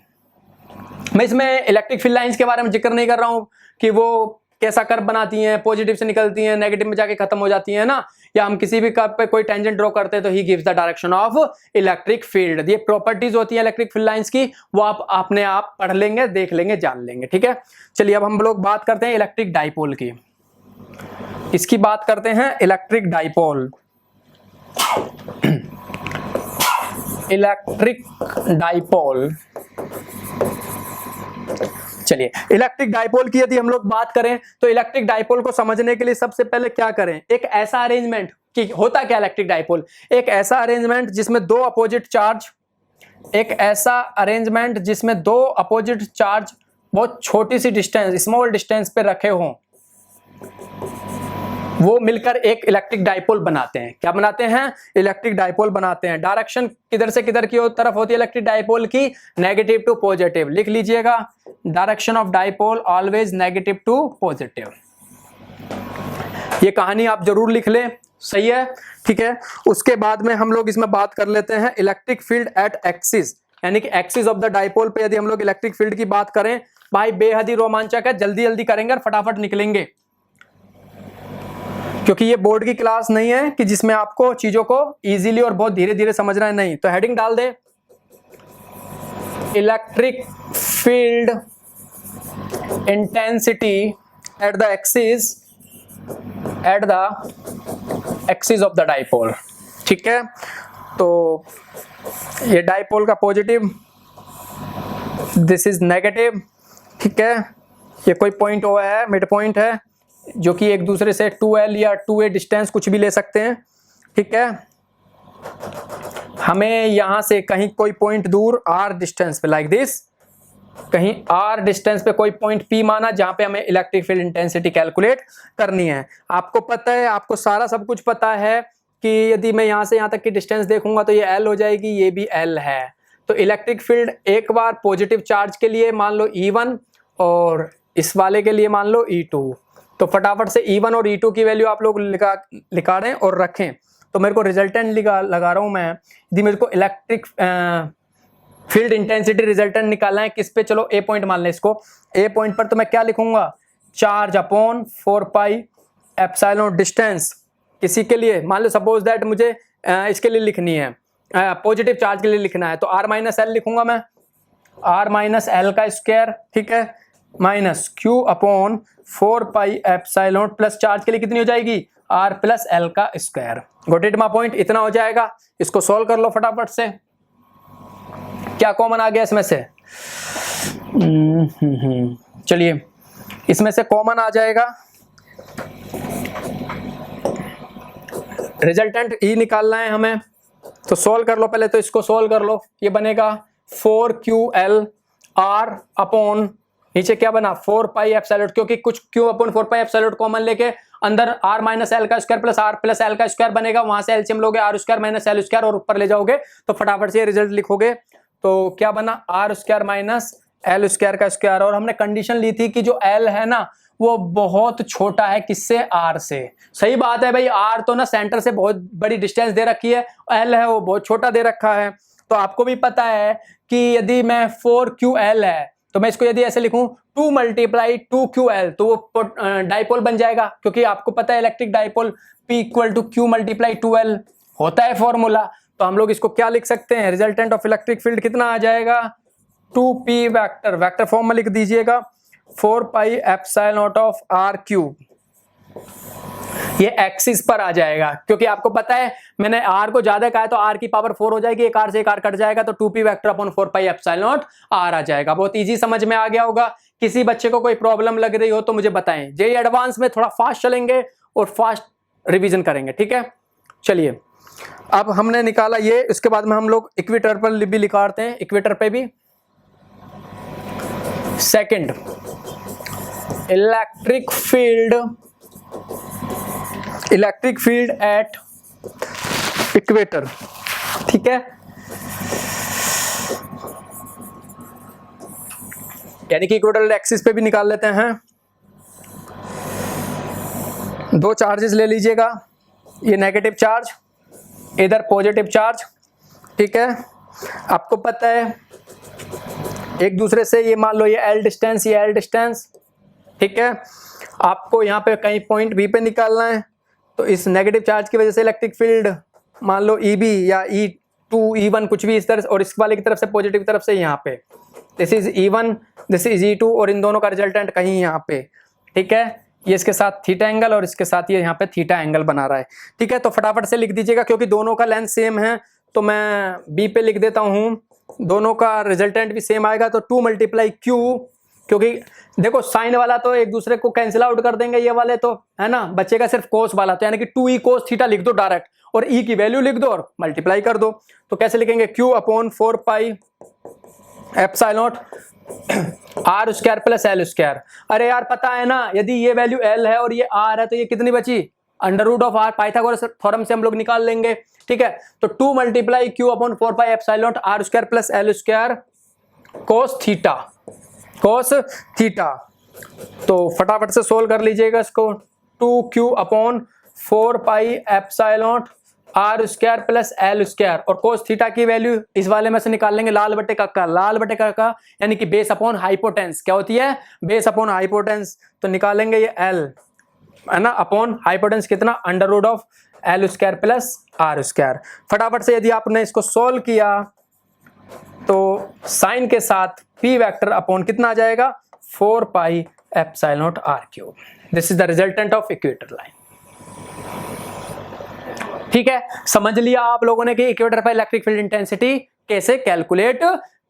मैं इसमें इलेक्ट्रिक फील्ड लाइंस के बारे में जिक्र नहीं कर रहा हूं कि वो कैसा कर्व बनाती हैं, पॉजिटिव से निकलती हैं, नेगेटिव में जाके खत्म हो जाती हैं ना, या हम किसी भी कर्व पे कोई टेंजेंट ड्रॉ करते हैं तो he gives the direction of electric field. ये प्रॉपर्टीज होती है इलेक्ट्रिक फील्ड लाइंस की, वो आप अपने आप पढ़ लेंगे, देख लेंगे, जान लेंगे, ठीक है। चलिए अब हम लोग बात करते हैं इलेक्ट्रिक डाइपोल की। इसकी बात करते हैं इलेक्ट्रिक डाइपोल। इलेक्ट्रिक डाइपोल, चलिए इलेक्ट्रिक डाइपोल की यदि हम लोग बात करें तो इलेक्ट्रिक डाइपोल को समझने के लिए सबसे पहले क्या करें, एक ऐसा अरेंजमेंट कि होता क्या इलेक्ट्रिक डाइपोल, एक ऐसा अरेंजमेंट जिसमें दो अपोजिट चार्ज, एक ऐसा अरेंजमेंट जिसमें दो अपोजिट चार्ज बहुत छोटी सी डिस्टेंस, स्मॉल डिस्टेंस पे रखे हों, वो मिलकर एक इलेक्ट्रिक डाइपोल बनाते हैं। क्या बनाते हैं? इलेक्ट्रिक डाइपोल बनाते हैं। डायरेक्शन किधर से किधर की तरफ होती है इलेक्ट्रिक डाइपोल की? Negative to positive. लिख लीजिएगा, direction of dipole always negative to positive. ये कहानी आप जरूर लिख लें, सही है, ठीक है। उसके बाद में हम लोग इसमें बात कर लेते हैं इलेक्ट्रिक फील्ड एट एक्सिस, यानी कि एक्सिस ऑफ द डाइपोल पे यदि हम लोग इलेक्ट्रिक फील्ड की बात करें, भाई बेहद ही रोमांचक है, जल्दी जल्दी करेंगे और फटाफट निकलेंगे, क्योंकि ये बोर्ड की क्लास नहीं है कि जिसमें आपको चीजों को इजीली और बहुत धीरे धीरे समझना है, नहीं। तो हेडिंग डाल दे, electric field intensity at the axis of the dipole, ठीक है। तो ये डाइपोल का पॉजिटिव, दिस इज नेगेटिव, ठीक है। ये कोई पॉइंट हुआ है, मिड पॉइंट है, जो कि एक दूसरे से 2l या 2a डिस्टेंस कुछ भी ले सकते हैं, ठीक है। हमें यहां से कहीं कोई पॉइंट दूर r डिस्टेंस पे, लाइक दिस, कहीं r डिस्टेंस पे कोई पॉइंट p माना, जहां पे हमें इलेक्ट्रिक फील्ड इंटेंसिटी कैलकुलेट करनी है। आपको पता है, आपको सारा सब कुछ पता है कि यदि मैं यहां से यहां तक की डिस्टेंस देखूंगा तो ये l हो जाएगी, ये भी l है। तो इलेक्ट्रिक फील्ड एक बार पॉजिटिव चार्ज के लिए मान लो E1 और इस वाले के लिए मान लो E2, तो फटाफट से E1 और E2 की वैल्यू आप लोग लिखा रहे हैं और रखें। तो मेरे को रिजल्टेंट लगा रहा हूं मैं, यदि मेरे को इलेक्ट्रिक फील्ड इंटेंसिटी रिजल्टेंट निकालना है किस पे, चलो A पॉइंट मान लें इसको। A पॉइंट पर तो मैं क्या लिखूंगा, charge upon 4 pi epsilon distance, किसी के लिए मान लो सपोज दैट मुझे इसके लिए लिखनी है, पॉजिटिव चार्ज के लिए लिखना है, तो r माइनस एल लिखूंगा मैं, r माइनस एल का स्क्वायर, ठीक है, minus Q upon 4 pi epsilon, plus charge के लिए कितनी हो जाएगी, r प्लस एल का square. Got it my point? इतना हो जाएगा। इसको सॉल्व कर लो फटाफट से। क्या कॉमन आ गया इसमें से? चलिए इसमें से कॉमन आ जाएगा, रिजल्टेंट E निकालना है हमें, तो सॉल्व कर लो पहले, तो इसको सॉल्व कर लो। ये बनेगा 4QL r अपॉन नीचे क्या बना 4 पाई एप्सिलॉन, क्योंकि कुछ Q upon 4 pi epsilon common लेके अंदर r माइनस एल का square plus r plus L का स्क्वायर बनेगा, वहां से एलसीएम लोगे r square minus L square और ऊपर ले जाओगे तो फटाफट से रिजल्ट लिखोगे। तो क्या बना r square minus L square का स्क्वायर, और हमने कंडीशन ली थी कि जो l है ना वो बहुत छोटा है किससे, r से। सही बात है भाई, r तो ना सेंटर से बहुत बड़ी डिस्टेंस दे रखी है, l है वो बहुत छोटा दे रखा है। तो आपको भी पता है कि यदि मैं 4QL है तो मैं इसको यदि ऐसे लिखूं 2 मल्टीप्लाई 2QL तो वो डाइपोल बन जाएगा, क्योंकि आपको पता है electric dipole P equal to Q multiply 2L होता है फॉर्मूला। तो हम लोग इसको क्या लिख सकते हैं, रिजल्टेंट ऑफ इलेक्ट्रिक फील्ड कितना आ जाएगा 2P वेक्टर, वेक्टर फॉर्म में लिख दीजिएगा 4 pi epsilon not of r cube, ये एक्सिस पर आ जाएगा, क्योंकि आपको पता है मैंने r को ज्यादा कहा है तो r की पावर 4 हो जाएगी, एक r से एक r कट जाएगा तो 2p vector upon 4 pi epsilon not r आ जाएगा। बहुत इजी समझ में आ गया होगा। किसी बच्चे को कोई प्रॉब्लम लग रही हो तो मुझे बताएं। जेईई एडवांस में थोड़ा फास्ट चलेंगे और फास्ट रिवीजन करेंगे, ठीक है। चलिए अब हमने निकाला ये, इसके बाद में हम लोग इक्वेटर पर भी निकालते हैं, इक्वेटर पे भी। Second, electric field at equator, ठीक है। यानी कि इक्वेटोरियल एक्सिस पे भी निकाल लेते हैं। दो चार्जेस ले लीजिएगा, ये नेगेटिव चार्ज, इधर पॉजिटिव चार्ज, ठीक है। आपको पता है एक दूसरे से, ये मान लो ये L डिस्टेंस, ये L डिस्टेंस, ठीक है। आपको यहाँ पे कहीं पॉइंट B पे निकालना है, तो इस नेगेटिव चार्ज की वजह से इलेक्ट्रिक फील्ड मान लो EB या E2 E1 कुछ भी इस तरह, और इस वाले की तरफ से पॉजिटिव तरफ से यहाँ पे this is E1 this is E2, और इन दोनों का रिजल्टेंट कहीं यहाँ पे, ठीक है। ये इसके साथ थीटा एंगल और इसके साथ ये यहाँ पे थीटा एंगल बना रहा है, ठीक है। तो फटाफट से लिख दीजिएगा, क्योंकि दोनों का लेंथ सेम है तो मैं B पे लिख देता हूँ, दोनों का रिजल्टेंट भी सेम आएगा तो 2 मल्टीप्लाई Q, क्योंकि देखो साइन वाला तो एक दूसरे को कैंसिल आउट कर देंगे, ये वाले तो है ना, बचेगा सिर्फ कोस वाला, तो यानी कि 2E कोस थीटा लिख दो डायरेक्ट, और E की वैल्यू लिख दो और मल्टीप्लाई कर दो। तो कैसे लिखेंगे, Q upon 4 pi epsilon not R square plus L square. अरे यार पता है ना, यदि ये वैल्यू L है और ये R है तो ये कितनी बची, under root of R, Pythagoras theorem से हम लोग निकाल लेंगे, ठीक है। तो 2 multiply Q upon 4 pi epsilon not R square plus L square cos theta. तो फटाफट से सोल्व कर लीजिएगा इसको, 2Q upon 4 pi epsilon not R square plus L square, और कोस थीटा की वैल्यू इस वाले में से निकाल लेंगे, लाल बटे का यानी कि बेस अपॉन हाइपोटेंस, क्या होती है, बेस अपॉन हाइपोटेंस। तो निकालेंगे ये L है ना, अपॉन हाइपोटेंस कितना, under root of L square plus R square. फटाफट से यदि आपने इसको सोल्व किया तो साइन के साथ P वेक्टर अपॉन कितना आ जाएगा, 4 pi epsilon not R cube. This is the resultant of equator line, ठीक है। समझ लिया आप लोगों ने कि इक्वेटर पर इलेक्ट्रिक फील्ड इंटेंसिटी कैसे कैलकुलेट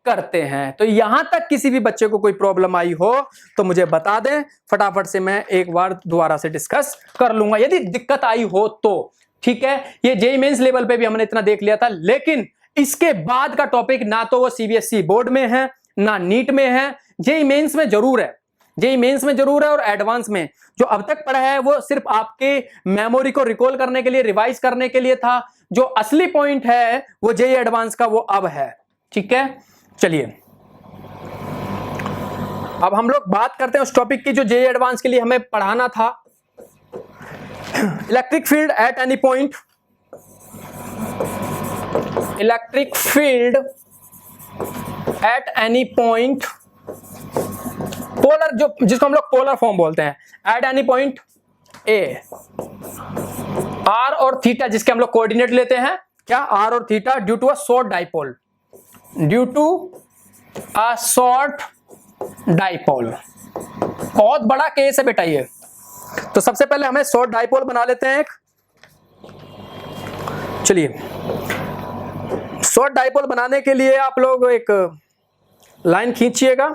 करते हैं। तो यहां तक किसी भी बच्चे को कोई प्रॉब्लम आई हो तो मुझे बता दें, फटाफट से मैं एक बार दोबारा से डिस्कस कर लूंगा यदि दिक्कत आई हो तो, ठीक है। ये जेईई मेंस लेवल पे भी हमने इतना देख लिया था, लेकिन इसके बाद का टॉपिक ना तो वो सीबीएसई बोर्ड में है ना नीट में है, जेईई मेंस में जरूर है, जेईई मेंस में जरूर है, और एडवांस में जो अब तक पढ़ा है वो सिर्फ आपके मेमोरी को रिकॉल करने के लिए, रिवाइज करने के लिए था। जो असली पॉइंट है वो जेईई एडवांस का वो अब है, ठीक है। चलिए अब हम लोग बात करते हैं उस टॉपिक की जो जेईई एडवांस के लिए हमें पढ़ाना था, electric field at any point. Electric field at any point, polar, जो जिसको हम लोग पोलर फॉर्म बोलते हैं, at any point A, R और थीटा जिसके हम लोग कोऑर्डिनेट लेते हैं, क्या, आर और theta, due to a short dipole, due to a short dipole. बहुत बड़ा केस है बेटा ये। तो सबसे पहले हमें शॉर्ट डाइपोल बना लेते हैं एक। चलिए शॉर्ट डाइपोल बनाने के लिए आप लोग एक लाइन खींचिएगा,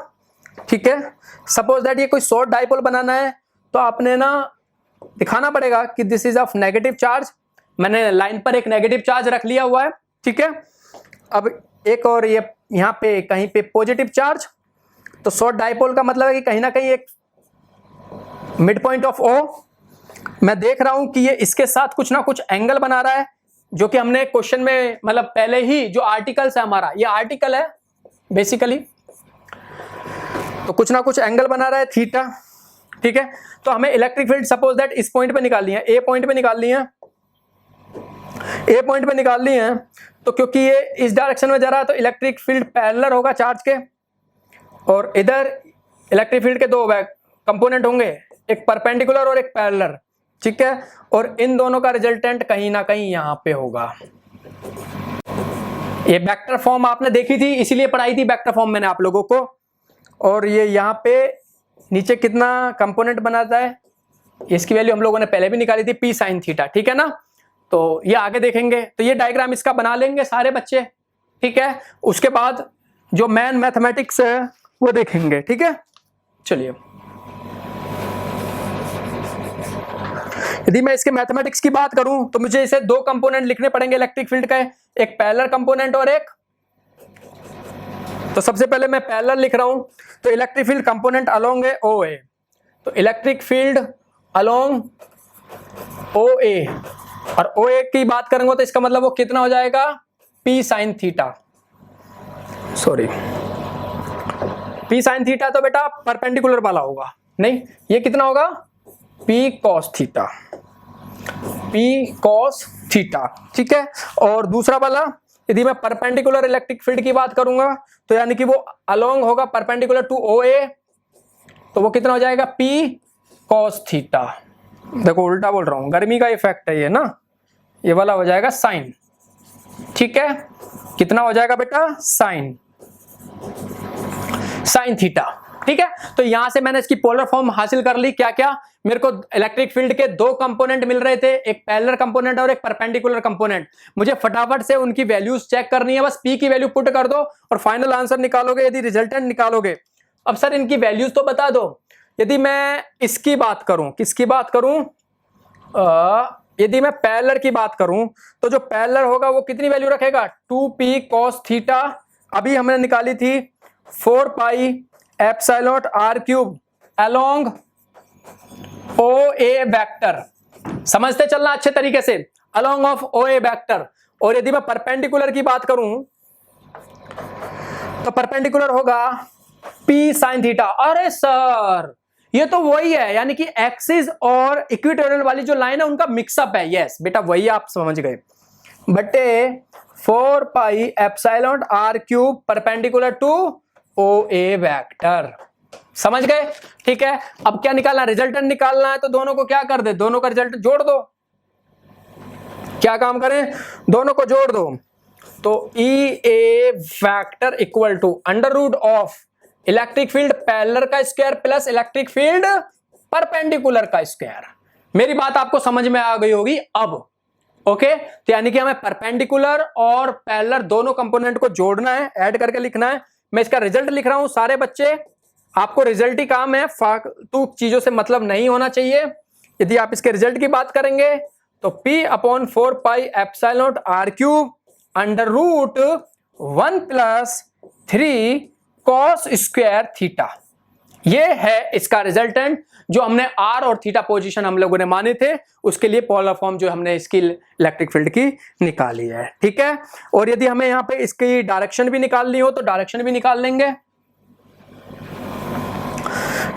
ठीक है। सपोज दैट ये कोई शॉर्ट डाइपोल बनाना है तो आपने ना दिखाना पड़ेगा कि this is of negative charge. मैंने लाइन पर एक नेगेटिव चार्ज रख लिया हुआ है, ठीक है। अब एक और ये यहाँ पे कहीं पे पॉजिटिव चार्ज, तो शॉर्ट डाइपोल का मतलब है कि कहीं ना कहीं एक मिड पॉइंट ऑफ ओ, मैं देख रहा हूं कि ये इसके साथ कुछ ना कुछ एंगल बना रहा है, जो कि हमने क्वेश्चन में मतलब पहले ही जो आर्टिकल्स है हमारा, ये आर्टिकल है बेसिकली, तो कुछ ना कुछ एंगल बना रहा है थीटा, ठीक है। तो हमें इलेक्ट्रिक फील्ड सपोज दैट इस पॉइंट पे निकालनी है, ए पॉइंट पे निकालनी है, ए पॉइंट पे निकालनी है। तो क्योंकि ये इस डायरेक्शन में जा रहा है तो इलेक्ट्रिक फील्ड पैरेलल होगा चार्ज के, और इधर इलेक्ट्रिक फील्ड के दो कंपोनेंट होंगे, एक परपेंडिकुलर और एक पैरेलल, ठीक है। और इन दोनों का रिजल्टेंट कहीं ना कहीं यहां पे होगा। ये वेक्टर फॉर्म आपने देखी थी, इसीलिए पढ़ाई थी वेक्टर फॉर्म मैंने आप लोगों को। और ये यहां पे नीचे कितना कंपोनेंट बनाता है, इसकी वैल्यू हम लोगों ने पहले भी निकाली थी, पी साइन थीटा, ठीक है ना। तो ये आगे देखेंगे, तो ये डायग्राम इसका बना लेंगे सारे बच्चे, ठीक है। उसके बाद जो मेन मैथमेटिक्स है वो देखेंगे, ठीक है। चलिए, यदि मैं इसके मैथमेटिक्स की बात करूं तो मुझे इसे दो कंपोनेंट लिखने पड़ेंगे इलेक्ट्रिक फील्ड का, एक पैरेलल कंपोनेंट और एक, तो सबसे पहले मैं पैरेलल लिख रहा हूं, तो इलेक्ट्रिक फील्ड कंपोनेंट अलोंग है ओ ए, तो इलेक्ट्रिक फील्ड अलोंग ओ ए, और ओ ए की बात करेंगे तो इसका मतलब वो कितना हो जाएगा, P sine theta, sorry P sine theta तो बेटा परपेंडिकुलर वाला होगा, नहीं ये कितना होगा, P cos theta, P cos theta, ठीक है। और दूसरा वाला यदि मैं परपेंडिकुलर इलेक्ट्रिक फील्ड की बात करूंगा तो यानी कि वो अलोंग होगा परपेंडिकुलर टू ओ ए, तो वो कितना हो जाएगा, पी कॉस थीटा। देखो उल्टा बोल रहा हूं, गर्मी का इफेक्ट है ये ना, ये वाला हो जाएगा साइन, ठीक है। कितना हो जाएगा बेटा, साइन थीटा, ठीक है। तो यहां से मैंने इसकी पोलर फॉर्म हासिल कर ली। क्या क्या, मेरे को इलेक्ट्रिक फील्ड के दो कंपोनेंट मिल रहे थे, एक पैरेलल कंपोनेंट और एक परपेंडिकुलर कंपोनेंट। मुझे फटाफट से उनकी वैल्यूज चेक करनी है, बस पी की वैल्यू पुट कर दो और फाइनल आंसर निकालोगे, यदि रिजल्टेंट निकालोगे। अब सर इनकी वैल्यूज तो बता दो। यदि मैं इसकी बात करूं, किसकी बात करूं, यदि मैं पैरेलल की बात करूं तो जो पैरेलल होगा वो कितनी वैल्यू रखेगा, 2p cos थीटा, अभी हमने निकाली थी 4 pi epsilon r cube along O A vector, समझते चलना अच्छे तरीके से, along of O A vector. और यदि मैं परपेंडिकुलर की बात करूं तो परपेंडिकुलर होगा p साइन थीटा। अरे सर ये तो वही है, यानी कि एक्सिस और इक्वेटोरियल वाली जो लाइन है उनका मिक्सअप है। यस बेटा वही आप समझ गए, बटे 4 pi epsilon r cube perpendicular to O A vector, समझ गए, ठीक है। अब क्या निकालना, रिजल्टेंट निकालना है, तो दोनों को क्या कर दे, दोनों का रिजल्ट जोड़ दो। क्या काम करें, दोनों को जोड़ दो, तो E A vector equal to under root of electric field parallel का square plus electric field perpendicular का स्क्वायर। मेरी बात आपको समझ में आ गई होगी अब, ओके। तो यानी कि हमें परपेंडिकुलर और पैरेलल दोनों कंपोनेंट को जोड़ना है, ऐड करके लिखना है। मैं इसका रिजल्ट लिख रहा हूं, सारे बच्चे आपको रिजल्ट ही काम है, फालतू चीजों से मतलब नहीं होना चाहिए। यदि आप इसके रिजल्ट की बात करेंगे तो p upon 4 pi epsilon r cube under root 1 plus 3 cos square theta, ये है इसका रिजल्टेंट, जो हमने r और थीटा पोजीशन हम लोगों ने माने थे, उसके लिए पोलर फॉर्म जो हमने इसकी इलेक्ट्रिक फील्ड की निकाली है, ठीक है। और यदि हमें यहाँ पे इसकी डायरेक्शन भी निकालनी हो तो डायरेक्शन भी निकाल लेंगे।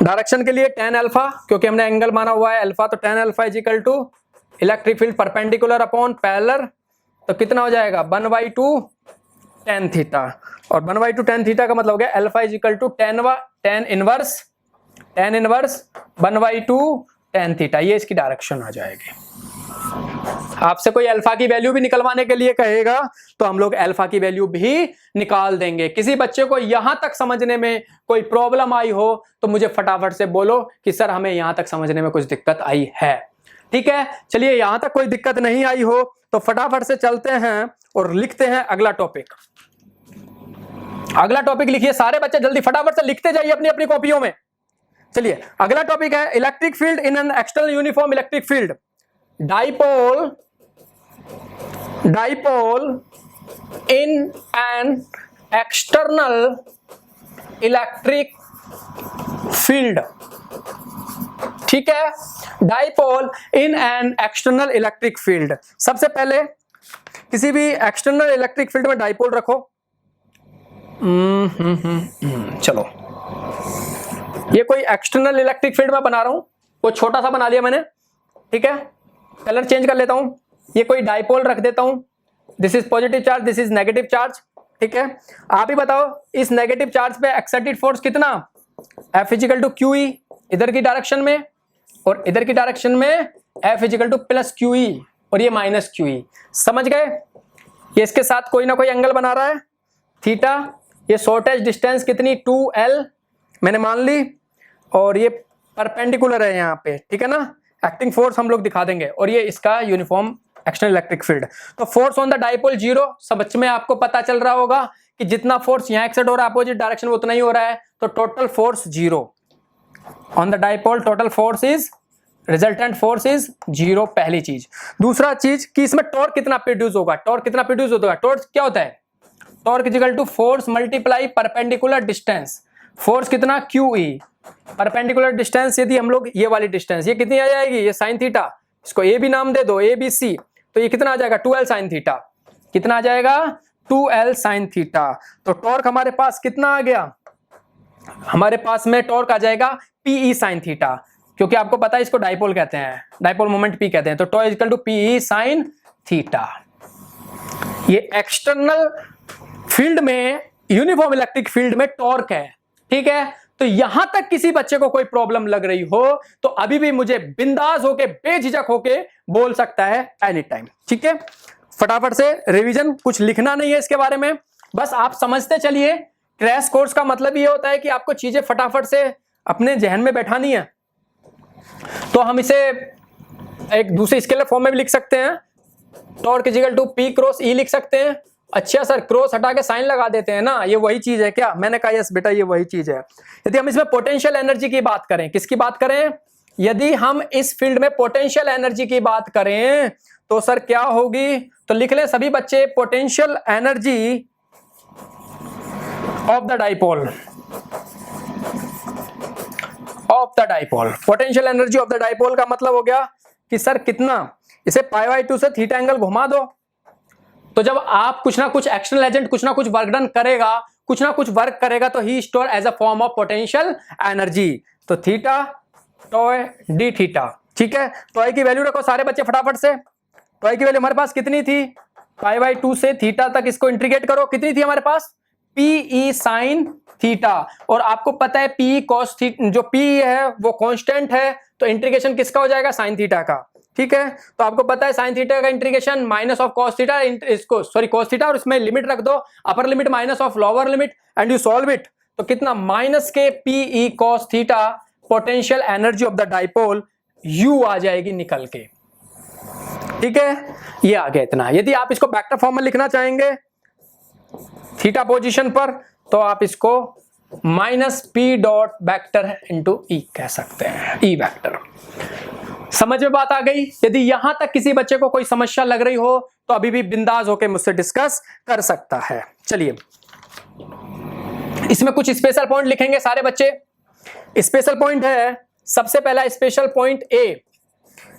डायरेक्शन के लिए tan अल्फा, क्योंकि हमने एंगल माना हुआ है अल्फा, तो tan alpha is equal to electric field perpendicular upon parallel, तो कितना हो जाएगा 1/2 tan थीटा, और 1/2 tan थीटा का मतलब हो गया alpha is equal to tan inverse 1/2 tan theta, ये इसकी डायरेक्शन आ जाएगी। आपसे कोई अल्फा की वैल्यू भी निकलवाने के लिए कहेगा तो हम लोग अल्फा की वैल्यू भी निकाल देंगे। किसी बच्चे को यहां तक समझने में कोई प्रॉब्लम आई हो तो मुझे फटाफट से बोलो कि सर हमें यहां तक समझने में कुछ दिक्कत आई है, ठीक है। चलिए यहां तक कोई दिक्कत नहीं आई हो तो फटाफट से चलते हैं और लिखते हैं अगला टॉपिक। अगला टॉपिक लिखिए सारे बच्चे, जल्दी फटाफट से लिखते जाइए अपनी अपनी कॉपियों में। चलिए अगला टॉपिक है electric field in an external uniform electric field, dipole in an external electric field, ठीक है, dipole in an external electric field. सबसे पहले किसी भी एक्सटर्नल इलेक्ट्रिक फील्ड में डाइपोल रखो। चलो, ये कोई एक्सटर्नल इलेक्ट्रिक फील्ड में बना रहा हूं, वो छोटा सा बना लिया मैंने, ठीक है, कलर चेंज कर लेता हूं, ये कोई डाइपोल रख देता हूं, this is positive charge, this is negative charge, ठीक है। आप ही बताओ इस नेगेटिव चार्ज पे एक्साइटेड फोर्स कितना, F equal to Q E, इधर की डायरेक्शन में और इधर की डायरेक्शन में F equal to plus Q E और ये माइनस क्यू ई। समझ गए? ये इसके साथ कोई ना कोई एंगल बना रहा है थीटा, ये शॉर्टेज डिस्टेंस कितनी 2L मैंने मान ली, और ये परपेंडिकुलर है यहाँ पे, ठीक है ना, एक्टिंग फोर्स हम लोग दिखा देंगे, और ये इसका यूनिफॉर्म एक्सटर्नल इलेक्ट्रिक फील्ड। तो फोर्स ऑन द डाइपोल 0, समझ में आपको पता चल रहा होगा कि जितना फोर्स यहाँ एक्सर्ट हो रहा है अपोजिट डायरेक्शन में उतना ही हो रहा है, तो total force 0 on the dipole, total force is, resultant force is 0, पहली चीज। दूसरा चीज कि इसमें टॉर्क कितना प्रोड्यूस होगा, टॉर्क कितना प्रोड्यूस होगा, टॉर्क क्या होता है, torque equal to force multiply perpendicular distance, force कितना क्यू ई, परपेंडिकुलर डिस्टेंस यदि हम लोग ये वाली डिस्टेंस, ये कितनी आ जाएगी, ये साइन थीटा, इसको ए भी नाम दे दो, ए बी सी, तो ये कितना आ जाएगा 2L साइन थीटा, कितना आ जाएगा 2L साइन थीटा। तो टॉर्क हमारे पास कितना आ गया, हमारे पास में टॉर्क आ जाएगा PE साइन थीटा, क्योंकि आपको पता है इसको डाइपोल कहते हैं, डाइपोल मोमेंट P कहते हैं, तो torque equal to PE sine theta. ये एक्सटर्नल फील्ड में, यूनिफॉर्म इलेक्ट्रिक फील्ड में टॉर्क है, ठीक है। तो यहां तक किसी बच्चे को कोई प्रॉब्लम लग रही हो तो अभी भी मुझे बिंदास होके, बेझिझक होके बोल सकता है एनी टाइम, ठीक है। फटाफट से रिवीजन, कुछ लिखना नहीं है इसके बारे में, बस आप समझते चलिए। क्रैश कोर्स का मतलब ये होता है कि आपको चीजें फटाफट से अपने जहन में बैठानी है। तो हम इसे एक दूसरे स्केलर फॉर्म में भी लिख सकते हैं, torque equal to P cross E लिख सकते हैं। अच्छा सर, क्रॉस हटा के साइन लगा देते हैं ना, ये वही चीज है क्या, मैंने कहा यस बेटा ये वही चीज है। यदि हम इसमें पोटेंशियल एनर्जी की बात करें, किसकी बात करें, यदि हम इस फील्ड में पोटेंशियल एनर्जी की बात करें तो सर क्या होगी, तो लिख लें सभी बच्चे, potential energy of the dipole, of the dipole, potential energy of the dipole का मतलब हो गया कि सर कितना, इसे π/2 से थीटा एंगल घुमा दो, तो जब आप कुछ ना कुछ एक्सटर्नल एजेंट कुछ ना कुछ वर्क डन करेगा, कुछ ना कुछ वर्क करेगा, तो ही store as a form of potential energy, तो थीटा टॉय डी थीटा, ठीक है। टॉय की वैल्यू रखो सारे बच्चे फटाफट से, टॉय की वैल्यू हमारे पास कितनी थी, π/2 से थीटा तक इसको इंटीग्रेट करो, कितनी थी हमारे पास PE साइन थीटा, और आपको पता है PE कॉस थीटा, जो PE है वो कांस्टेंट है, तो इंटीग्रेशन किसका हो जाएगा, साइन थीटा का, ठीक है। तो आपको पता है साइन थीटा का integration minus of cos theta, इसको सॉरी कॉस थीटा, और इसमें लिमिट रख दो, upper limit minus of lower limit, and you solve it, तो कितना माइनस के PE cos theta, potential energy of the dipole U आ जाएगी निकल के, ठीक है। ये आ गया इतना। यदि आप इसको वेक्टर फॉर्म में लिखना चाहेंगे थीटा पोजीशन पर, तो आप इसको minus P dot vector into E कह सकते हैं, E वेक्टर। समझ में बात आ गई? यदि यहां तक किसी बच्चे को कोई समस्या लग रही हो तो अभी भी बिंदास होकर मुझसे डिस्कस कर सकता है। चलिए, इसमें कुछ स्पेशल पॉइंट लिखेंगे सारे बच्चे। स्पेशल पॉइंट है, सबसे पहला स्पेशल पॉइंट A,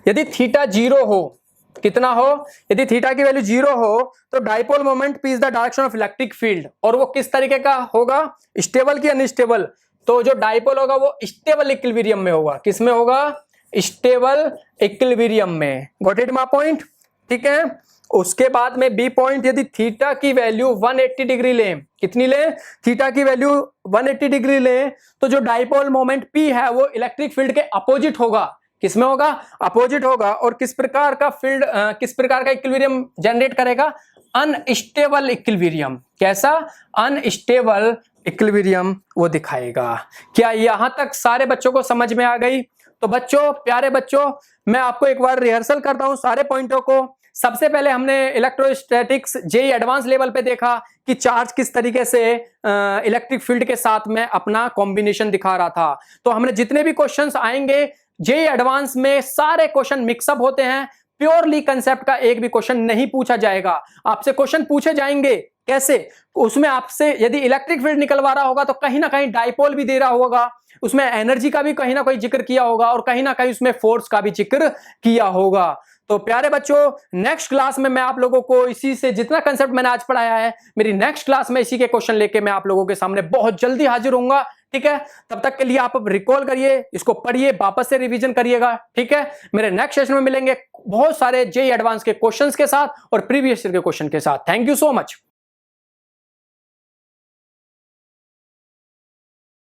यदि थीटा 0 हो, कितना हो, यदि थीटा की वैल्यू 0 हो तो dipole moment P is the direction of electric field, और वो किस तरीके का होगा, स्टेबल की अनस्टेबल, तो जो डाइपोल होगा वो स्टेबल इक्विलिब्रियम में होगा, किस में होगा, स्टेबल इक्विलिब्रियम में। गॉट इट माय पॉइंट, ठीक है। उसके बाद में बी पॉइंट, यदि थीटा की वैल्यू 180 डिग्री लें, कितनी लें, थीटा की वैल्यू 180 डिग्री लें, तो जो डाइपोल मोमेंट P है वो इलेक्ट्रिक फील्ड के अपोजिट होगा, किसमें होगा, अपोजिट होगा, और किस प्रकार का फील्ड, किस प्रकार का इक्विलिब्रियम जनरेट करेगा, अनस्टेबल इक्विलिब्रियम। कैसा, अनस्टेबल इक्विलिब्रियम वो दिखाएगा। क्या यहां तक सारे बच्चों को समझ में आ गई? तो बच्चों, प्यारे बच्चों, मैं आपको एक बार रिहर्सल करता हूं सारे पॉइंटों को। सबसे पहले हमने इलेक्ट्रोस्टैटिक्स जेईई एडवांस लेवल पे देखा कि चार्ज किस तरीके से इलेक्ट्रिक फील्ड के साथ में अपना कॉम्बिनेशन दिखा रहा था। तो हमने जितने भी क्वेश्चंस आएंगे जेईई एडवांस में, सारे क्वेश्चन मिक्सअप होते हैं, प्योरली कंसेप्ट का एक भी क्वेश्चन नहीं पूछा जाएगा। आपसे क्वेश्चन पूछे जाएंगे कैसे? उसमें आपसे यदि इलेक्ट्रिक फील्ड निकलवा रहा होगा तो कहीं ना कहीं डाइपोल भी दे रहा होगा, उसमें एनर्जी का भी कहीं ना कहीं जिक्र किया होगा और कहीं ना कहीं उसमें फोर्स का भी जिक्र किया होगा। तो प्यारे बच्चों, नेक्स्ट क्लास में मैं आप लोगों को इसी से जितना कंसेप्ट मैंने आज पढ़ाया है, मेरी नेक्स्ट क्लास में इसी के क्वेश्चन लेके मैं आप लोगों के सामने बहुत जल्दी हाजिर होऊंगा। ठीक है, तब तक के लिए आप रिकॉल करिए, इसको पढ़िए, वापस से रिवीजन करिएगा। ठीक है, मेरे नेक्स्ट सेशन में मिलेंगे बहुत सारे जेईई एडवांस के क्वेश्चंस के साथ और प्रीवियस ईयर के क्वेश्चन के साथ। Thank you so much.